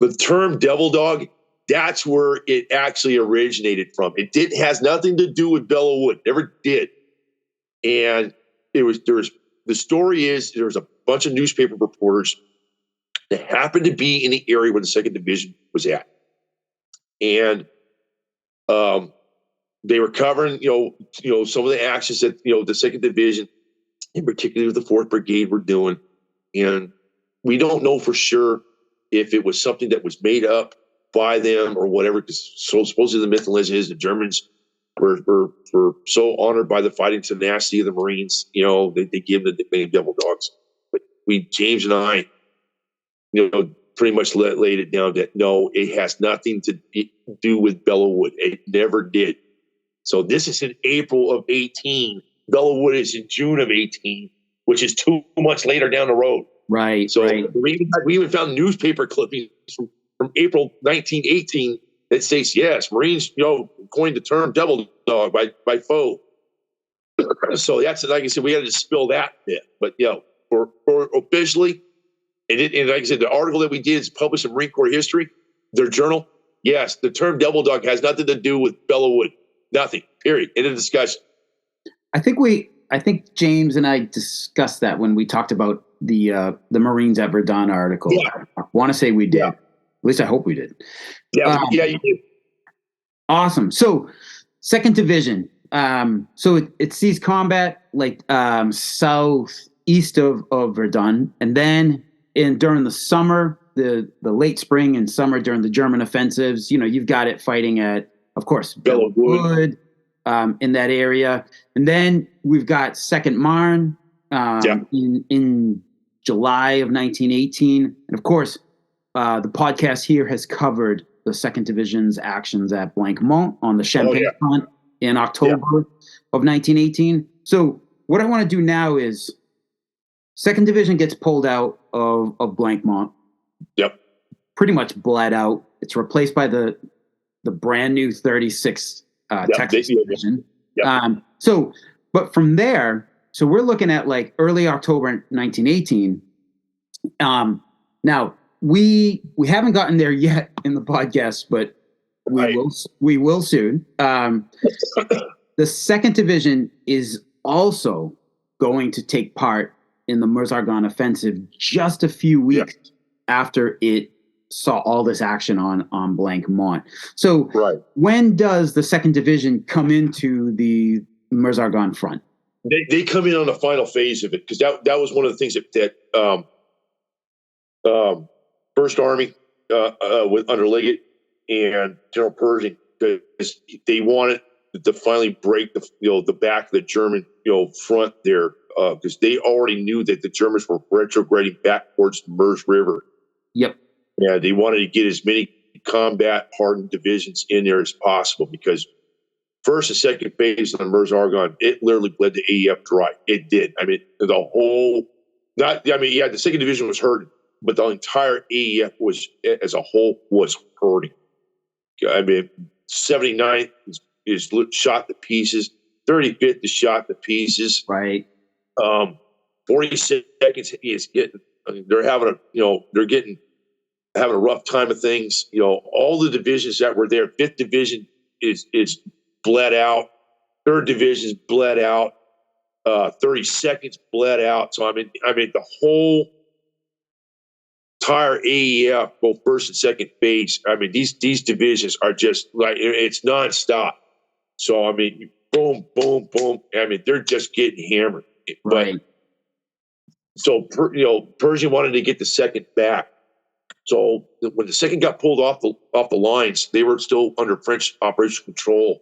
The term devil dog, that's where it actually originated from. It has nothing to do with Belleau Wood, never did. And the story is there was a bunch of newspaper reporters that happened to be in the area where the 2nd Division was at. And they were covering, some of the actions that, the 2nd Division, in particular the 4th Brigade, were doing. And we don't know for sure if it was something that was made up by them or whatever, because supposedly the myth and legend is the Germans were so honored by the fighting tenacity of the Marines, they give them the nickname Devil Dogs. But James and I, pretty much laid it down that no, it has nothing to do with Belleau Wood. It never did. So this is in April of 18. Belleau Wood is in June of 18, which is 2 months later down the road. Right. So right. We even found newspaper clippings from April 1918 that states, yes, Marines, coined the term devil dog by foe. So that's, like I said, we had to spill that bit. But, for officially, and like I said, the article that we did is published in Marine Corps History, their journal. Yes, the term devil dog has nothing to do with Belleau Wood. Nothing. Period. End of discussion. I think James and I discussed that when we talked about the Marines at Verdun article. Yeah. I want to say we did. Yeah. At least I hope we did. Yeah, you did. Awesome. So 2nd Division. So it sees combat like southeast of Verdun, and then during the summer, the late spring and summer during the German offensives, you've got it fighting at, of course, Belleau Wood in that area, and then we've got 2nd Marne in July of 1918, and of course, the podcast here has covered the 2nd Division's actions at Bourmont on the Champagne front in October of 1918. So what I want to do now is 2nd Division gets pulled out of Bourmont. Yep. Pretty much bled out. It's replaced by the brand new 36th Texas Division. Yep. But from there, so we're looking at like early October 1918. Now we haven't gotten there yet in the podcast, but we will soon. The 2nd Division is also going to take part in the Meuse-Argonne offensive just a few weeks after it saw all this action on Blank Mont. So Right. when does the 2nd Division come into the Meuse-Argonne front? They come in on the final phase of it, because that was one of the things that First Army with under Liggett and General Pershing, because they wanted to finally break the back of the German front there, because they already knew that the Germans were retrograding back towards the Meuse River. Yep. Yeah, they wanted to get as many combat hardened divisions in there as possible, because first and second phase on Meuse-Argonne, it literally bled the AEF dry. It did. I mean, the 2nd Division was hurting, but the entire AEF as a whole was hurting. I mean, 79th is shot to pieces. 35th is shot to pieces. Right. 42nd is getting. They're having a rough time of things. All the divisions that were there. 5th Division is bled out. 3rd Division's bled out. 32nd's bled out. So I mean, the whole entire AEF, both first and second phase. I mean, these divisions are just like, it's nonstop. So I mean, boom, boom, boom. I mean, they're just getting hammered. Right. But so Pershing wanted to get the 2nd back. So when the 2nd got pulled off the lines, they were still under French operational control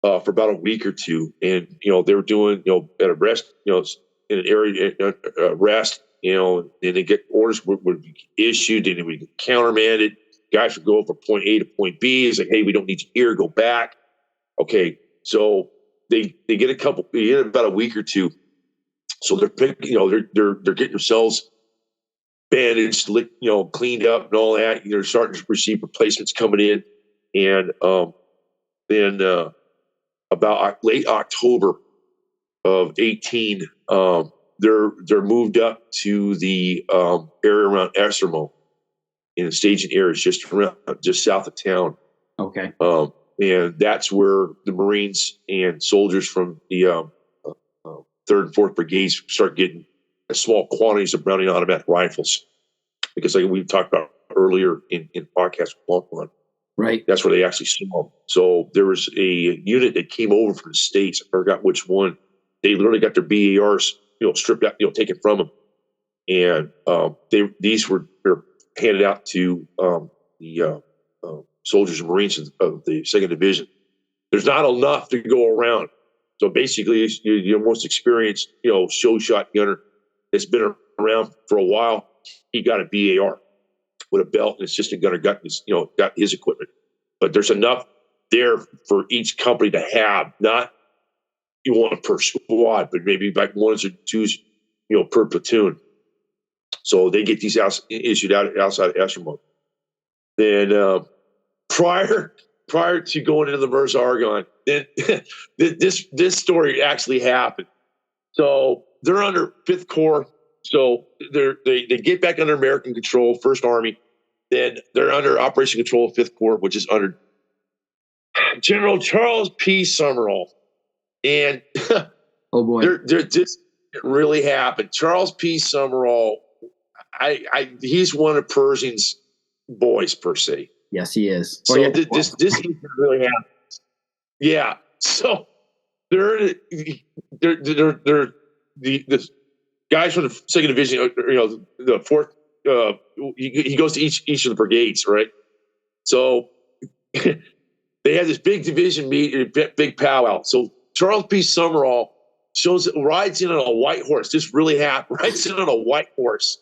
for about a week or two, and they were doing at a rest, in an area rest, and they get orders would be issued, and it would get countermanded. Guys would go from point A to point B. It's like, hey, we don't need you here. Go back. Okay, so they get about a week or two. So they're getting themselves bandaged, cleaned up, and all that. They're starting to receive replacements coming in, and then about late October of 18, they're moved up to the area around Essermo, in the staging areas just south of town. Okay. And that's where the Marines and soldiers from the 3rd and 4th Brigades start getting small quantities of Browning automatic rifles, because like we talked about earlier in podcast with Bourmont, right? That's where they actually saw them. So there was a unit that came over from the States. I forgot which one. They literally got their BARs, stripped out, taken from them, and these were handed out to the soldiers and Marines of the 2nd Division. There's not enough to go around. So basically, your most experienced, show shot gunner that's been around for a while, he got a BAR with a belt, and assistant gunner got his equipment. But there's enough there for each company to have, not one per squad, but maybe like 1s or 2s, per platoon. So they get these issued out outside of Essermo. Then prior to going into the Meuse-Argonne, then this story actually happened. So they're under 5th Corps. So they get back under American control, 1st Army. Then they're under Operation Control of 5th Corps, which is under General Charles P. Summerall. And oh boy, this really happened. Charles P. Summerall, he's one of Pershing's boys per se. Yes, he is. So this really happened. Yeah. So they're the guys from the 2nd Division, the 4th. He goes to each of the brigades, right? So they had this big division meet, big powwow. So Charles P. Summerall rides in on a white horse. This really happened. Rides in on a white horse,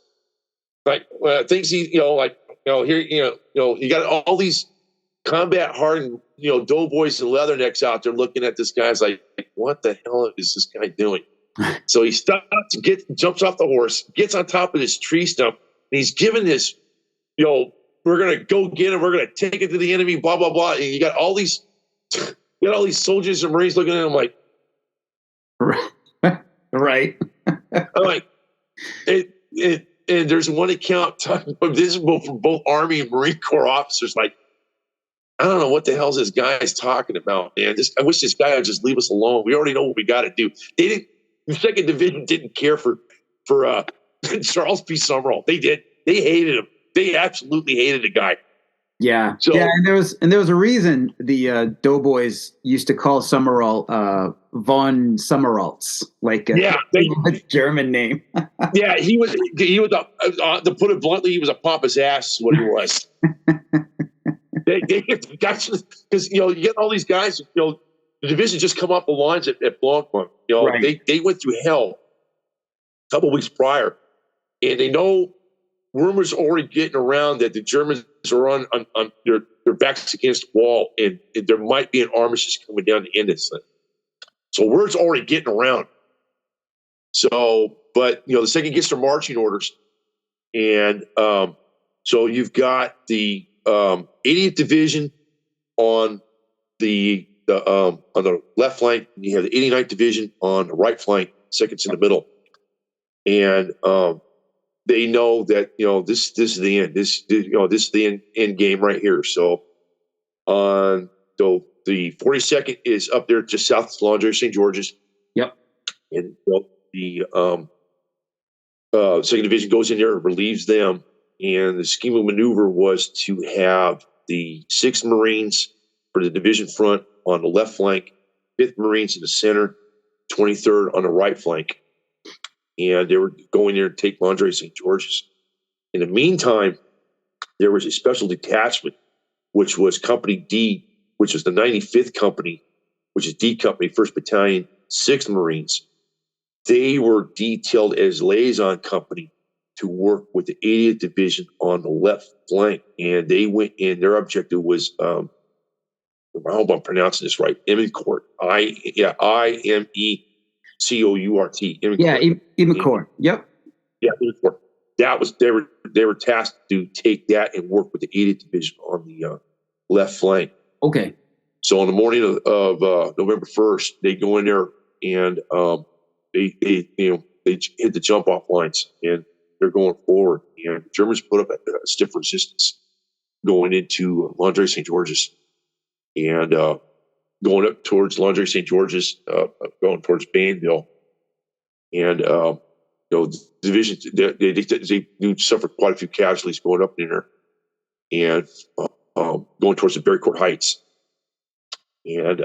like thinks he, here, you got all these combat hardened, doughboys and leathernecks out there looking at this guy's like, what the hell is this guy doing? So he stops, jumps off the horse, gets on top of this tree stump, and he's giving this, we're going to go get him. We're going to take it to the enemy, blah, blah, blah. And you got all these soldiers and Marines looking at him like, right. I'm like, and there's one account talking about this is from both Army and Marine Corps officers. Like, I don't know what the hell this guy is talking about, man. I wish this guy would just leave us alone. We already know what we got to do. The 2nd Division didn't care for Charles P. Summerall. They did. They hated him. they absolutely hated the guy. Yeah. So, yeah, and there was a reason the Doughboys used to call Summerall von Summeraltz, like a German name. Yeah, he was to put it bluntly, he was a pompous ass. Is what he was. they got because you get all these guys. The division just come off the lines at Bourmont. Right. They went through hell a couple of weeks prior, and they know rumors already getting around that the Germans are on their backs against the wall, and there might be an armistice coming down to end this thing. So word's already getting around. So, but the second gets their marching orders, and so you've got the 80th Division on the left flank, and you have the 89th Division on the right flank, seconds in the middle, and they know that this is the end. This is the end game right here. So, so the 42nd is up there just south of Landres-St. George's. Yep. And the second division goes in there and relieves them. And the scheme of maneuver was to have the 6th Marines for the division front on the left flank, 5th Marines in the center, 23rd on the right flank. And they were going there to take Landres-St. George's. In the meantime, there was a special detachment, which was Company D, which was the 95th Company, which is D Company, 1st Battalion, 6th Marines. They were detailed as liaison company to work with the 80th Division on the left flank. And they went in, their objective was, I hope I'm pronouncing this right, Imécourt. Imecourt. Yeah, Imécourt. Yep. Yeah, Imécourt. That was they were tasked to take that and work with the 80th Division on the left flank. Okay. So on the morning of November 1st, they go in there and they hit the jump off lines and they're going forward. And the Germans put up a stiff resistance going into Landres-St. George's and going up towards Landres-St. George's, going towards Banville. And the division they suffered quite a few casualties going up in there and going towards the Barrycourt Heights. And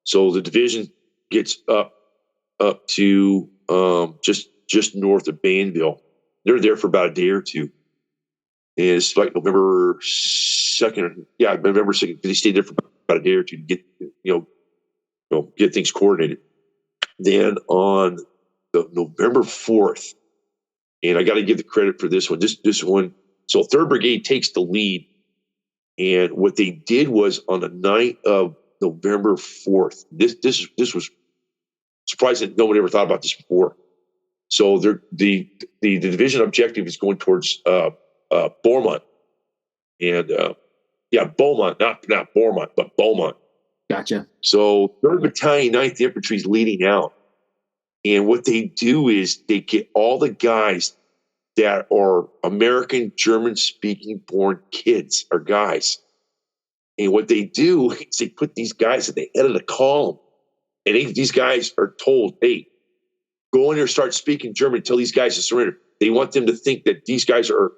so the division gets up to just north of Banville. They're there for about a day or two. And it's like November 2nd. Yeah, November 2nd. They stayed there for about a day or two to get get things coordinated. Then on the November 4th, and I got to give the credit for this one. This one. So 3rd Brigade takes the lead. And what they did was on the night of November 4th, this was surprising that nobody ever thought about this before. So the division objective is going towards Bourmont. And Beaumont, not Bourmont, but Beaumont. Gotcha. So 3rd Battalion, 9th Infantry is leading out. And what they do is they get all the guys that are American, German-speaking born kids or guys. And what they do is they put these guys at the head of the column. And these guys are told, hey, go in there, start speaking German, tell these guys to surrender. They want them to think that these guys are,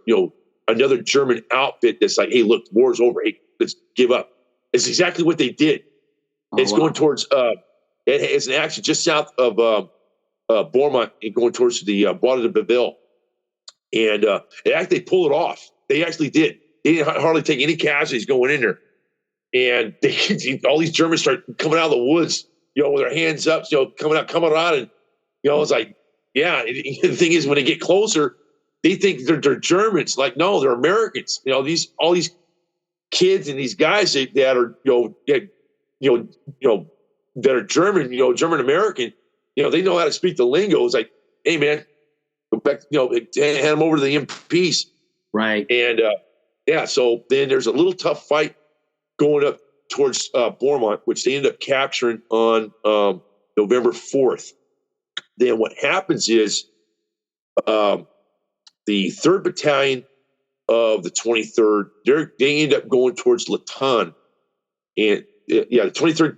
another German outfit that's like, hey, look, war's over. Hey, let's give up. It's exactly what they did. It's going towards, it's an action just south of Bourmont and going towards the Bois de Baville. And they pulled it off. They actually did. They didn't hardly take any casualties going in there. And all these Germans start coming out of the woods, with their hands up, coming out. And, it's like, yeah. The thing is, when they get closer, they think they're Germans. Like, no, they're Americans. All these kids and these guys that are, that are German, German American, they know how to speak the lingo. It's like, hey, man, go back, hand them over to the MPs. Right. And, so then there's a little tough fight going up towards Bourmont, which they end up capturing on November 4th. Then what happens is the 3rd Battalion of the 23rd, they end up going towards Laton. And, the 23rd,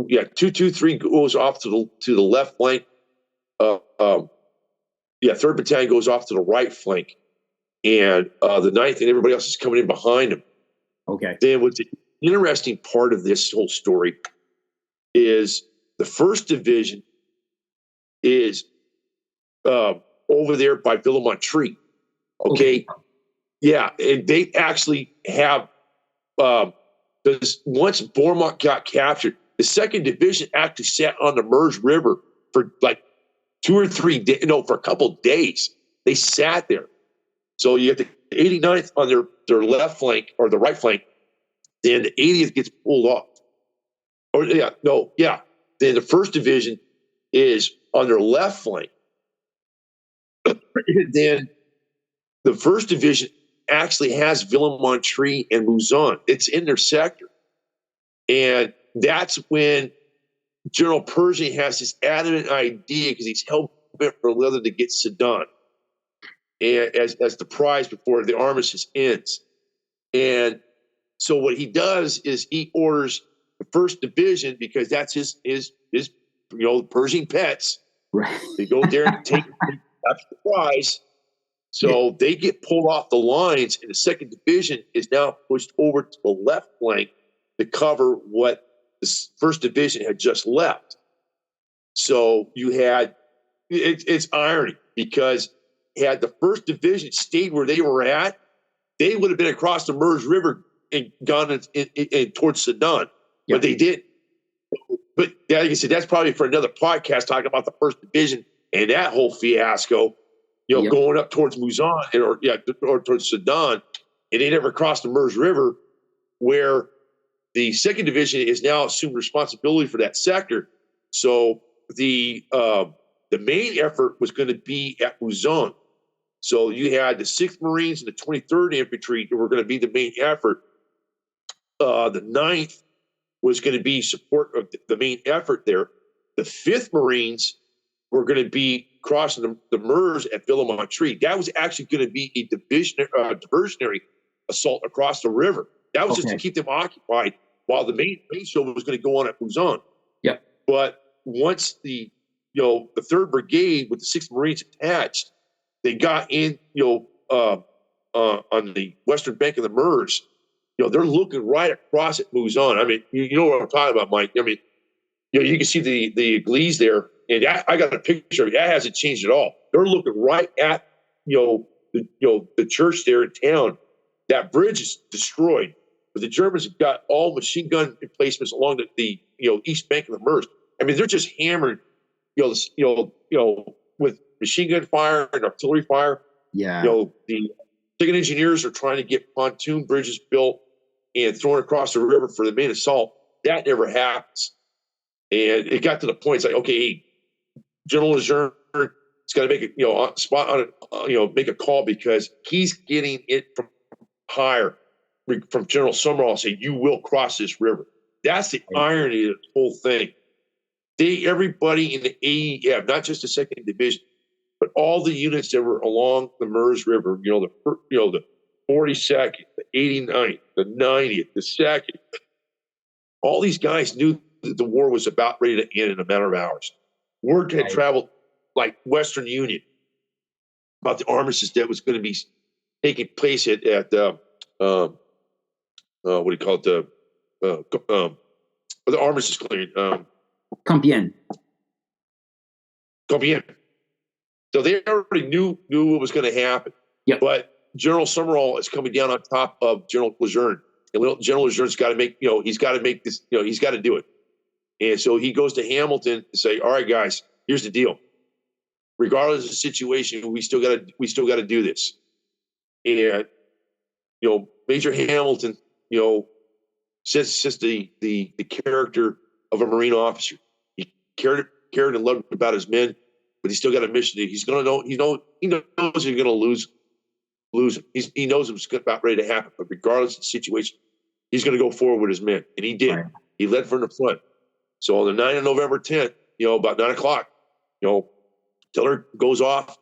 223 goes off to the left flank. 3rd Battalion goes off to the right flank. and the 9th and everybody else is coming in behind them. Okay. Then what's the interesting part of this whole story is the 1st Division is over there by Ville-Montry. Okay. Yeah, and they actually have because once Bourmont got captured, the 2nd Division actually sat on the Meuse River for like 2 or 3 days, for a couple of days. They sat there. So you have the 89th on their left flank or the right flank, then the 80th gets pulled off. Then the 1st Division is on their left flank. Then the 1st Division actually has Ville-Montry and Mouzon. It's in their sector. And that's when General Pershing has this adamant idea, because he's hell-bent for leather to get Sedan and as the prize before the armistice ends. And so what he does is he orders the 1st Division, because that's his Pershing pets. Right. They go there and take that's the prize. So they get pulled off the lines, and the 2nd Division is now pushed over to the left flank to cover what the 1st Division had just left. So you had it's irony, because had the 1st Division stayed where they were at, they would have been across the Meuse River and gone in towards Sedan, but they didn't. But like I said, that's probably for another podcast, talking about the 1st Division and that whole fiasco. Going up towards Mouzon or towards Sedan, and they never crossed the Meuse River, where the 2nd Division is now assumed responsibility for that sector. So the main effort was going to be at Mouzon. So you had the 6th Marines and the 23rd Infantry that were going to be the main effort. The 9th was going to be support of the main effort there. The 5th Marines were going to be crossing the Meuse at Ville-Montry. That was actually going to be a diversionary assault across the river. That was just to keep them occupied while the main show was going to go on at Mouzon. Yep. But once the 3rd Brigade with the 6th Marines attached, they got in on the western bank of the Meuse. They're looking right across at Mouzon. I mean, you know what I'm talking about, Mike. I mean, you can see the Eglise there, and I got a picture of it. That hasn't changed at all. They're looking right at the church there in town. That bridge is destroyed, but the Germans have got all machine gun emplacements along the east bank of the Meuse. I mean, they're just hammered, with machine gun fire and artillery fire. Yeah. The second engineers are trying to get pontoon bridges built and thrown across the river for the main assault. That never happens. And it got to the point, it's like, okay, General Lejeune has got to make a spot on it, make a call, because he's getting it from higher from General Summerall saying, you will cross this river. That's the irony of the whole thing. Everybody in the AEF, not just the 2nd Division, but all the units that were along the Meuse River, the 42nd, the 89th, the 90th, the 2nd, all these guys knew that the war was about ready to end in a matter of hours. Word had traveled like Western Union about the armistice that was going to be taking place at what do you call it, the armistice clearing, Compiègne. So they already knew what was going to happen. Yep. But General Summerall is coming down on top of General Lejeune. And General Lejeune's got to make, he's got to make this, he's got to do it. And so he goes to Hamilton to say, all right, guys, here's the deal. Regardless of the situation, we still got to do this. And, Major Hamilton, since the character of a Marine officer, he cared and loved about his men, but he's still got a mission. He's going to know, he knows he's going to lose him. He knows it's about ready to happen, but regardless of the situation, he's going to go forward with his men. And he did. Right. He led from the front. So on the 9th of November 10th, about 9 o'clock, Tiller goes off,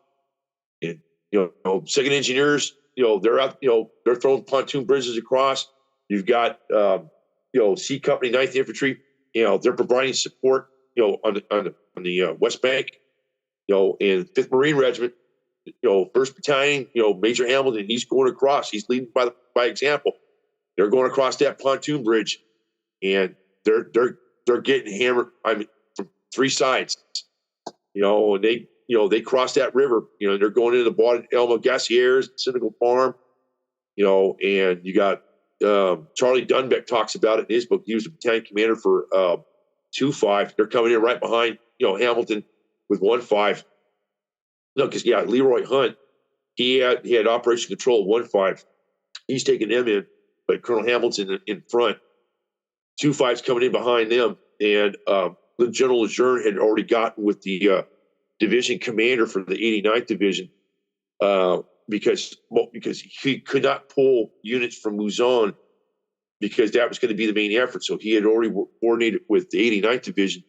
and, second engineers, they're out, they're throwing pontoon bridges across. You've got, C Company, 9th Infantry, they're providing support, on the West Bank, and 5th Marine Regiment, First Battalion, Major Hamilton, he's going across. He's leading by example. They're going across that pontoon bridge, and they're getting hammered. I mean, from three sides. And they cross that river. They're going into the Bois Elma Gassiers, Cynical Farm. And you got Charlie Dunbeck talks about it in his book. He was the battalion commander for 2-5. They're coming in right behind Hamilton with 1-5. No, because Leroy Hunt, he had operation control of 1-5. He's taking them in, but Colonel Hamilton in front. 2-5's coming in behind them, and General Lejeune had already gotten with the division commander for the 89th Division because he could not pull units from Mouzon because that was going to be the main effort. So he had already coordinated with the 89th Division,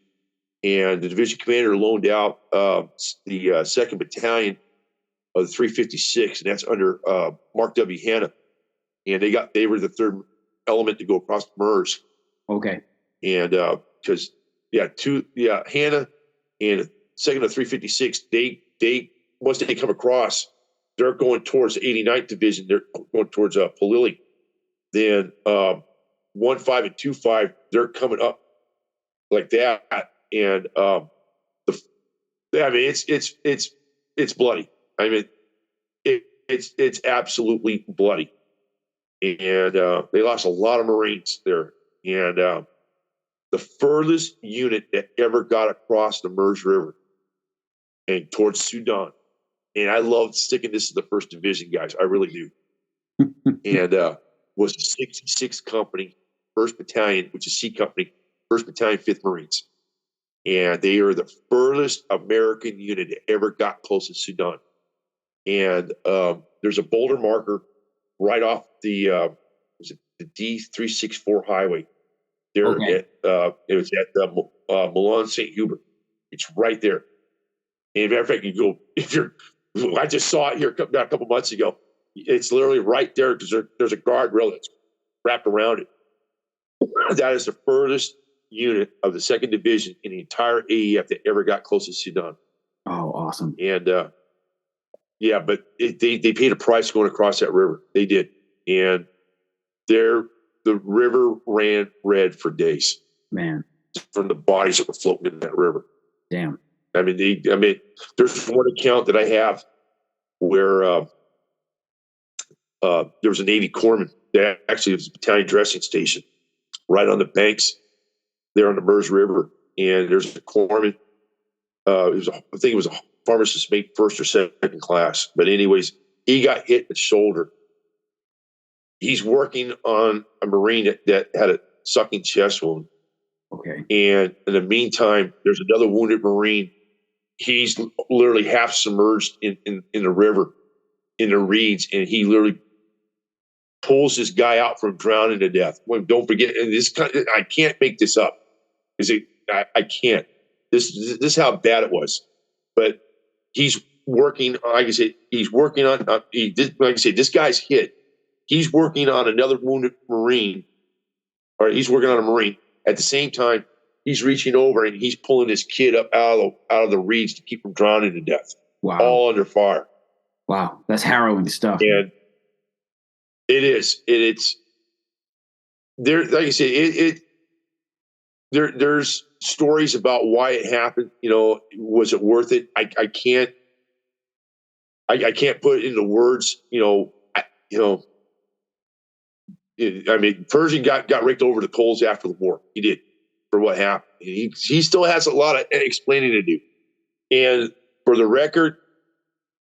and the division commander loaned out the 2nd Battalion of the 356, and that's under Mark W. Hanna. And they were the third element to go across the Meuse. Okay. And because Hanna and 2nd of 356, they once they come across, they're going towards the 89th Division. They're going towards Polilly. Then 1-5 and 2-5, they're coming up like that. And it's bloody. I mean, it's absolutely bloody. And they lost a lot of Marines there. And the furthest unit that ever got across the Meuse River and towards Sudan. And I love sticking this to the 1st Division, guys. I really do. And was the 66th Company, 1st Battalion, which is C Company, 1st Battalion, 5th Marines. And they are the furthest American unit that ever got close to Sudan. And there's a boulder marker right off the D364 highway. There it was at Milan-St. Hubert. It's right there. And matter of fact, I just saw it here a couple months ago. It's literally right there because there's a guardrail that's wrapped around it. That is the furthest unit of the 2nd Division in the entire AEF that ever got close to Sudan. Oh, awesome. And but they paid a price going across that river. They did. And the river ran red for days. Man. From the bodies that were floating in that river. Damn. I mean, there's one account that I have where there was a Navy corpsman that actually was a battalion dressing station right on the banks there on the Meuse River. And there's a corpsman. I think it was a pharmacist mate 1st or 2nd class. But anyways, he got hit in the shoulder. He's working on a Marine that had a sucking chest wound. Okay. And in the meantime, there's another wounded Marine. He's literally half submerged in the river, in the reeds, and he literally pulls this guy out from drowning to death. Well, don't forget, and I can't make this up. I can't. This is how bad it was. But he's working. Like I said, he's working on. Like I said, this guy's hit. He's working on another wounded Marine, or he's working on a Marine. At the same time, he's reaching over and he's pulling this kid up out of the reeds to keep him drowning to death. Wow! All under fire. Wow, that's harrowing stuff. And it is. It's there. Like I said, there's stories about why it happened. Was it worth it? I can't put it into words. Pershing got raked over the coals after the war. He did, for what happened. He still has a lot of explaining to do. And for the record,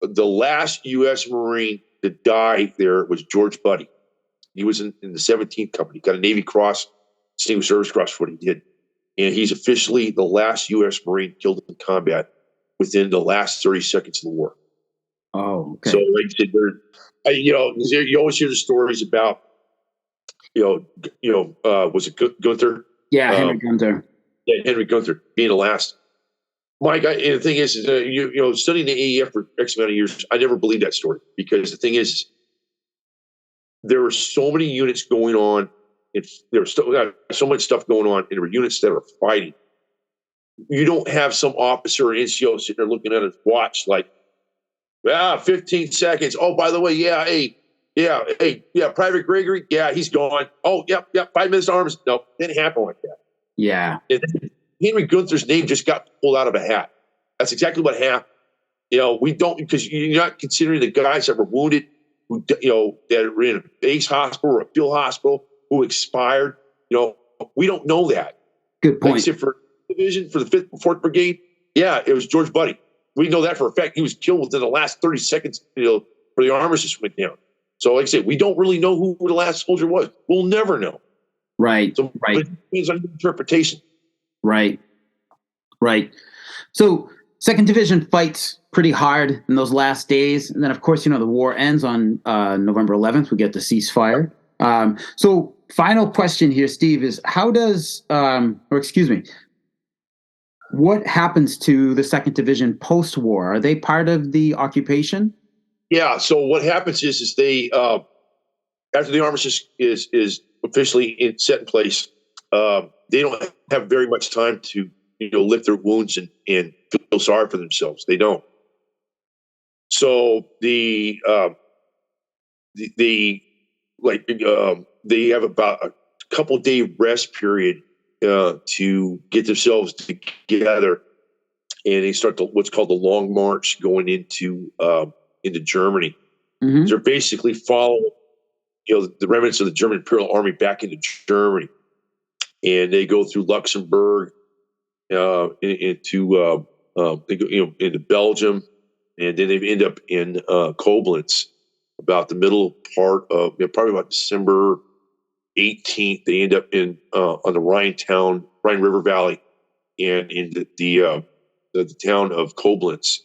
the last U.S. Marine to die there was George Buddy. He was in the 17th Company. Got a Navy Cross, Distinguished Service Cross for what he did. And he's officially the last U.S. Marine killed in combat within the last 30 seconds of the war. Oh, okay. So, like I said, you always hear the stories about, was it Gunther? Yeah, Henry Gunther. Yeah, Henry Gunther being the last. Mike, and the thing is studying the AEF for X amount of years, I never believed that story because the thing is, there were so many units going on. There was so much stuff going on, and there were units that were fighting. You don't have some officer or NCO sitting there looking at his watch like, Yeah, 15 seconds. Oh, by the way, Private Gregory, yeah, he's gone. Oh, yep, 5 minutes to arms. No, didn't happen like that. Yeah. Henry Gunther's name just got pulled out of a hat. That's exactly what happened. We don't, because you're not considering the guys that were wounded, that were in a base hospital or a field hospital who expired. We don't know that. Good point. Except for division, for the 5th and 4th Brigade, yeah, it was George Buddy. We know that for a fact. He was killed within the last 30 seconds, for the armistice went down. So, like I said, we don't really know who the last soldier was. We'll never know. Right. So, right. It depends on interpretation. Right. So, 2nd Division fights pretty hard in those last days. And then, of course, the war ends on November 11th. We get the ceasefire. So, final question here, Steve, is what happens to the 2nd Division post-war? Are they part of the occupation? Yeah. So what happens is they after the armistice is officially set in place, they don't have very much time to lick their wounds and feel sorry for themselves. They don't. So they have about a couple day rest period to get themselves together, and they start what's called the Long March going into Germany. Mm-hmm. They're basically following the remnants of the German Imperial Army back into Germany, and they go through Luxembourg into Belgium, and then they end up in Koblenz about the middle part of probably about December 18th. They end up on the Rhine River Valley, and in the town of Koblenz.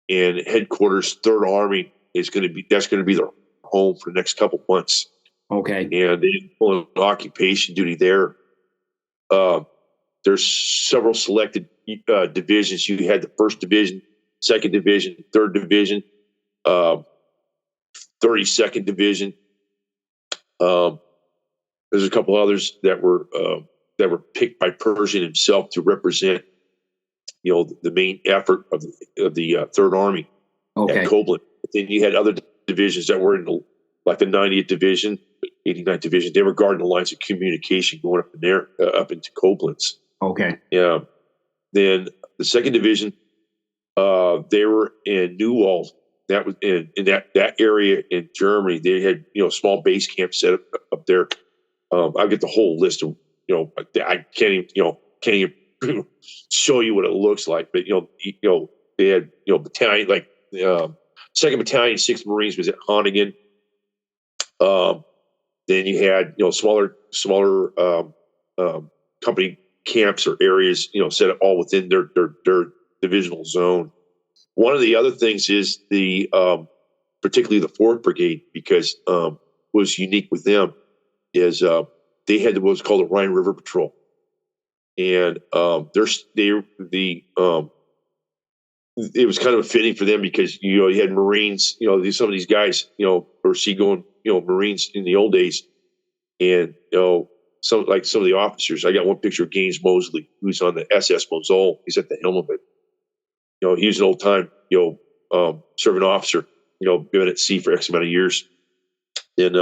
And headquarters, 3rd Army that's going to be their home for the next couple months. Okay. And they pull an occupation duty there. There's several selected divisions. You had the 1st Division, 2nd Division, 3rd Division, 32nd Division. There's a couple others that were picked by Pershing himself to represent, the main effort of the 3rd Army at Koblenz. But then you had other divisions that were in the 90th Division, 89th Division. They were guarding the lines of communication going up in there, up into Koblenz. Okay. Yeah. Then the 2nd Division, they were in Neuwald. That was in that area in Germany. They had small base camps set up there. I'll get the whole list of I can't even show you what it looks like, but they had battalion 2nd Battalion, 6th Marines was at Haningen. Then you had smaller company camps or areas set up all within their divisional zone. One of the other things is the particularly the 4th Brigade, because was unique with them is they had what's called the Rhine River Patrol, and it was kind of fitting for them because you had Marines, some of these guys, were seagoing, Marines in the old days, and some of the officers. I got one picture of Gaines Mosley, who's on the SS Mouzon. He's at the helm of it. He was an old time, serving officer, been at sea for X amount of years. And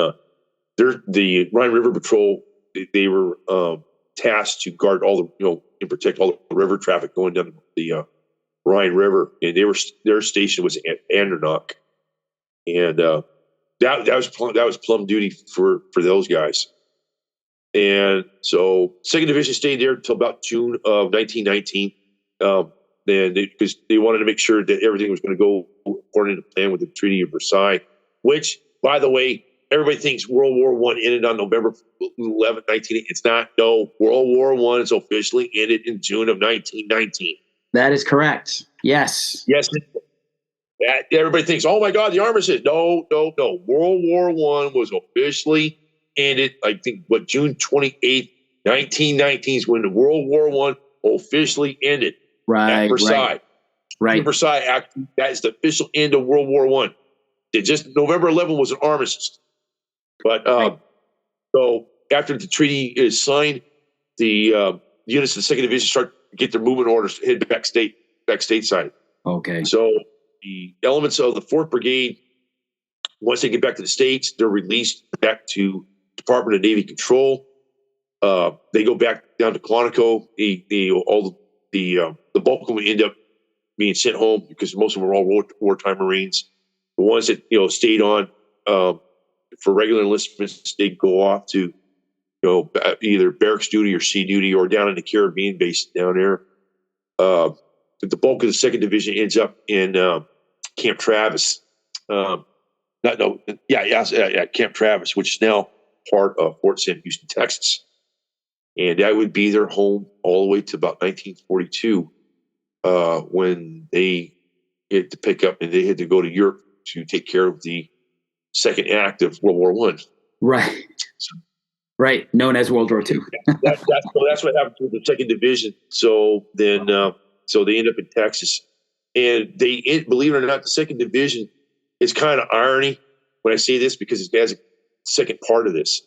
the Rhine River Patrol, they were tasked to guard all the, and protect all the river traffic going down the Rhine River. And their station was at Andernach, and that was plum duty for those guys. And so 2nd Division stayed there until about June of 1919. Because they wanted to make sure that everything was going to go according to plan with the Treaty of Versailles, which, by the way, everybody thinks World War I ended on November 11th, 19. It's not. No, World War I is officially ended in June of 1919. That is correct. Yes. Yes. That everybody thinks, oh my God, the armistice. No. World War I was officially ended. I think June 28th, 1919 is when the World War I officially ended. Right. At Versailles. Right. The Versailles Act, that is the official end of World War I. November 11th was an armistice. But so after the treaty is signed, the units of the 2nd Division start to get their movement orders to head back stateside. Okay. So the elements of the 4th Brigade, once they get back to the States, they're released back to Department of Navy control. They go back down to Quantico. The bulk of them end up being sent home because most of them are all wartime Marines. The ones that stayed on for regular enlistments, they go off to either barracks duty or sea duty or down in the Caribbean base down there. The bulk of the 2nd Division ends up in Camp Travis. Camp Travis, which is now part of Fort Sam Houston, Texas. And that would be their home all the way to about 1942, when they had to pick up and they had to go to Europe to take care of the second act of World War I. Right. Right. Known as World War II. That's what happened to the 2nd Division. So then, so they end up in Texas. And believe it or not, the 2nd Division is kind of irony when I say this because it has a second part of this.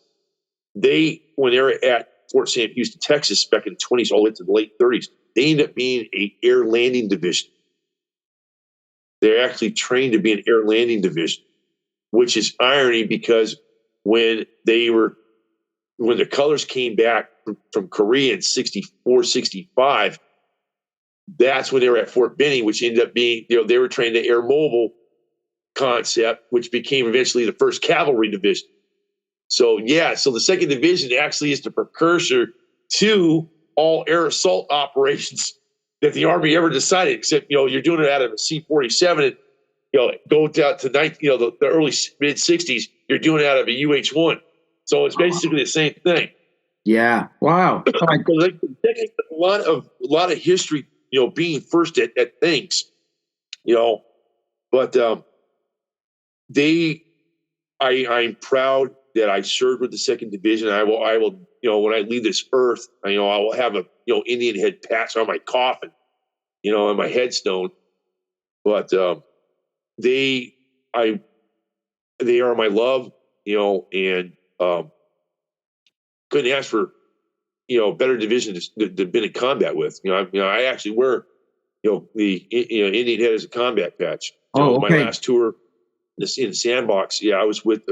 When they were at Fort Sam Houston, Texas, back in the 20s all the way to the late 30s, they ended up being an air landing division. They're actually trained to be an air landing division, which is irony because when the colors came back from Korea in 64, 65, that's when they were at Fort Benning, which ended up being, they were trained the air mobile concept, which became eventually the 1st Cavalry Division. So the 2nd Division actually is the precursor to all air assault operations that the Army ever decided, except, you're doing it out of a C-47 and, go down to the early mid 60s, you're doing it out of a UH-1. So it's basically the same thing. Yeah. Wow. A lot of history, being first at things, but I'm proud that I served with the 2nd Division. I will, when I leave this earth, I will have a, Indian head patch on my coffin, on my headstone. But they are my love, and couldn't ask for, better division to been in combat with. I actually wear, the Indian head as a combat patch. My last tour in Sandbox, I was with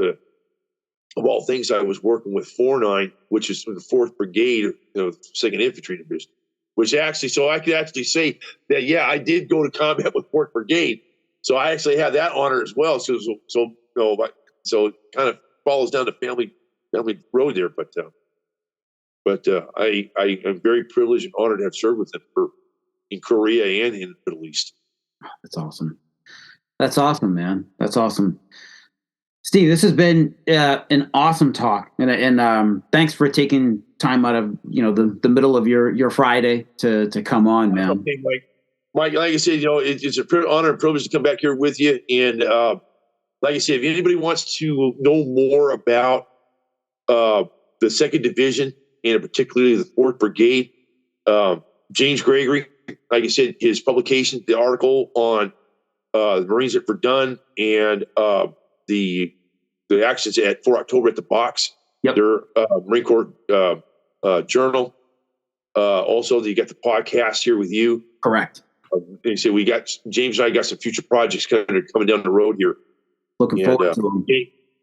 of all things, I was working with 4-9, which is the 4th Brigade, 2nd Infantry Division, which actually, so I could actually say that, I did go to combat with 4th Brigade. So I actually have that honor as well. So it kind of follows down the family road there. But I am very privileged and honored to have served with them in Korea and in the Middle East. That's awesome. That's awesome, man. That's awesome. Steve, this has been an awesome talk, and thanks for taking time out of the middle of your Friday to come on, man. Okay, Mike, like I said, it's an honor and privilege to come back here with you. And like I said, if anybody wants to know more about the 2nd Division and particularly the 4th Brigade, James Gregory, like I said, his publication, the article on the Marines at Verdun and the actions at 4 October at the Box. Yep. Their Marine Corps journal. Also, you got the podcast here with you. Correct. They say we got James and I got some future projects coming down the road here. Looking forward to them.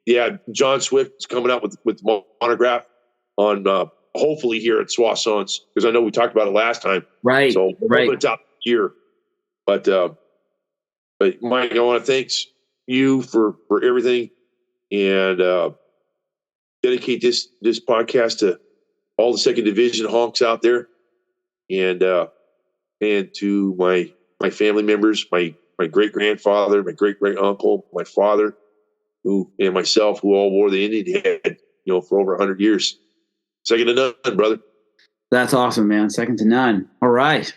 Yeah, John Swift is coming out with monograph on hopefully here at Soissons, because I know we talked about it last time. Right. So right. It's out here. But Mike, I want to thank you for everything, and dedicate this podcast to all the 2nd Division honks out there, and to my family members, my great grandfather, my great uncle, my father, and myself, who all wore the Indian head, for over 100 years. Second to none, brother. That's awesome, man. Second to none. All right.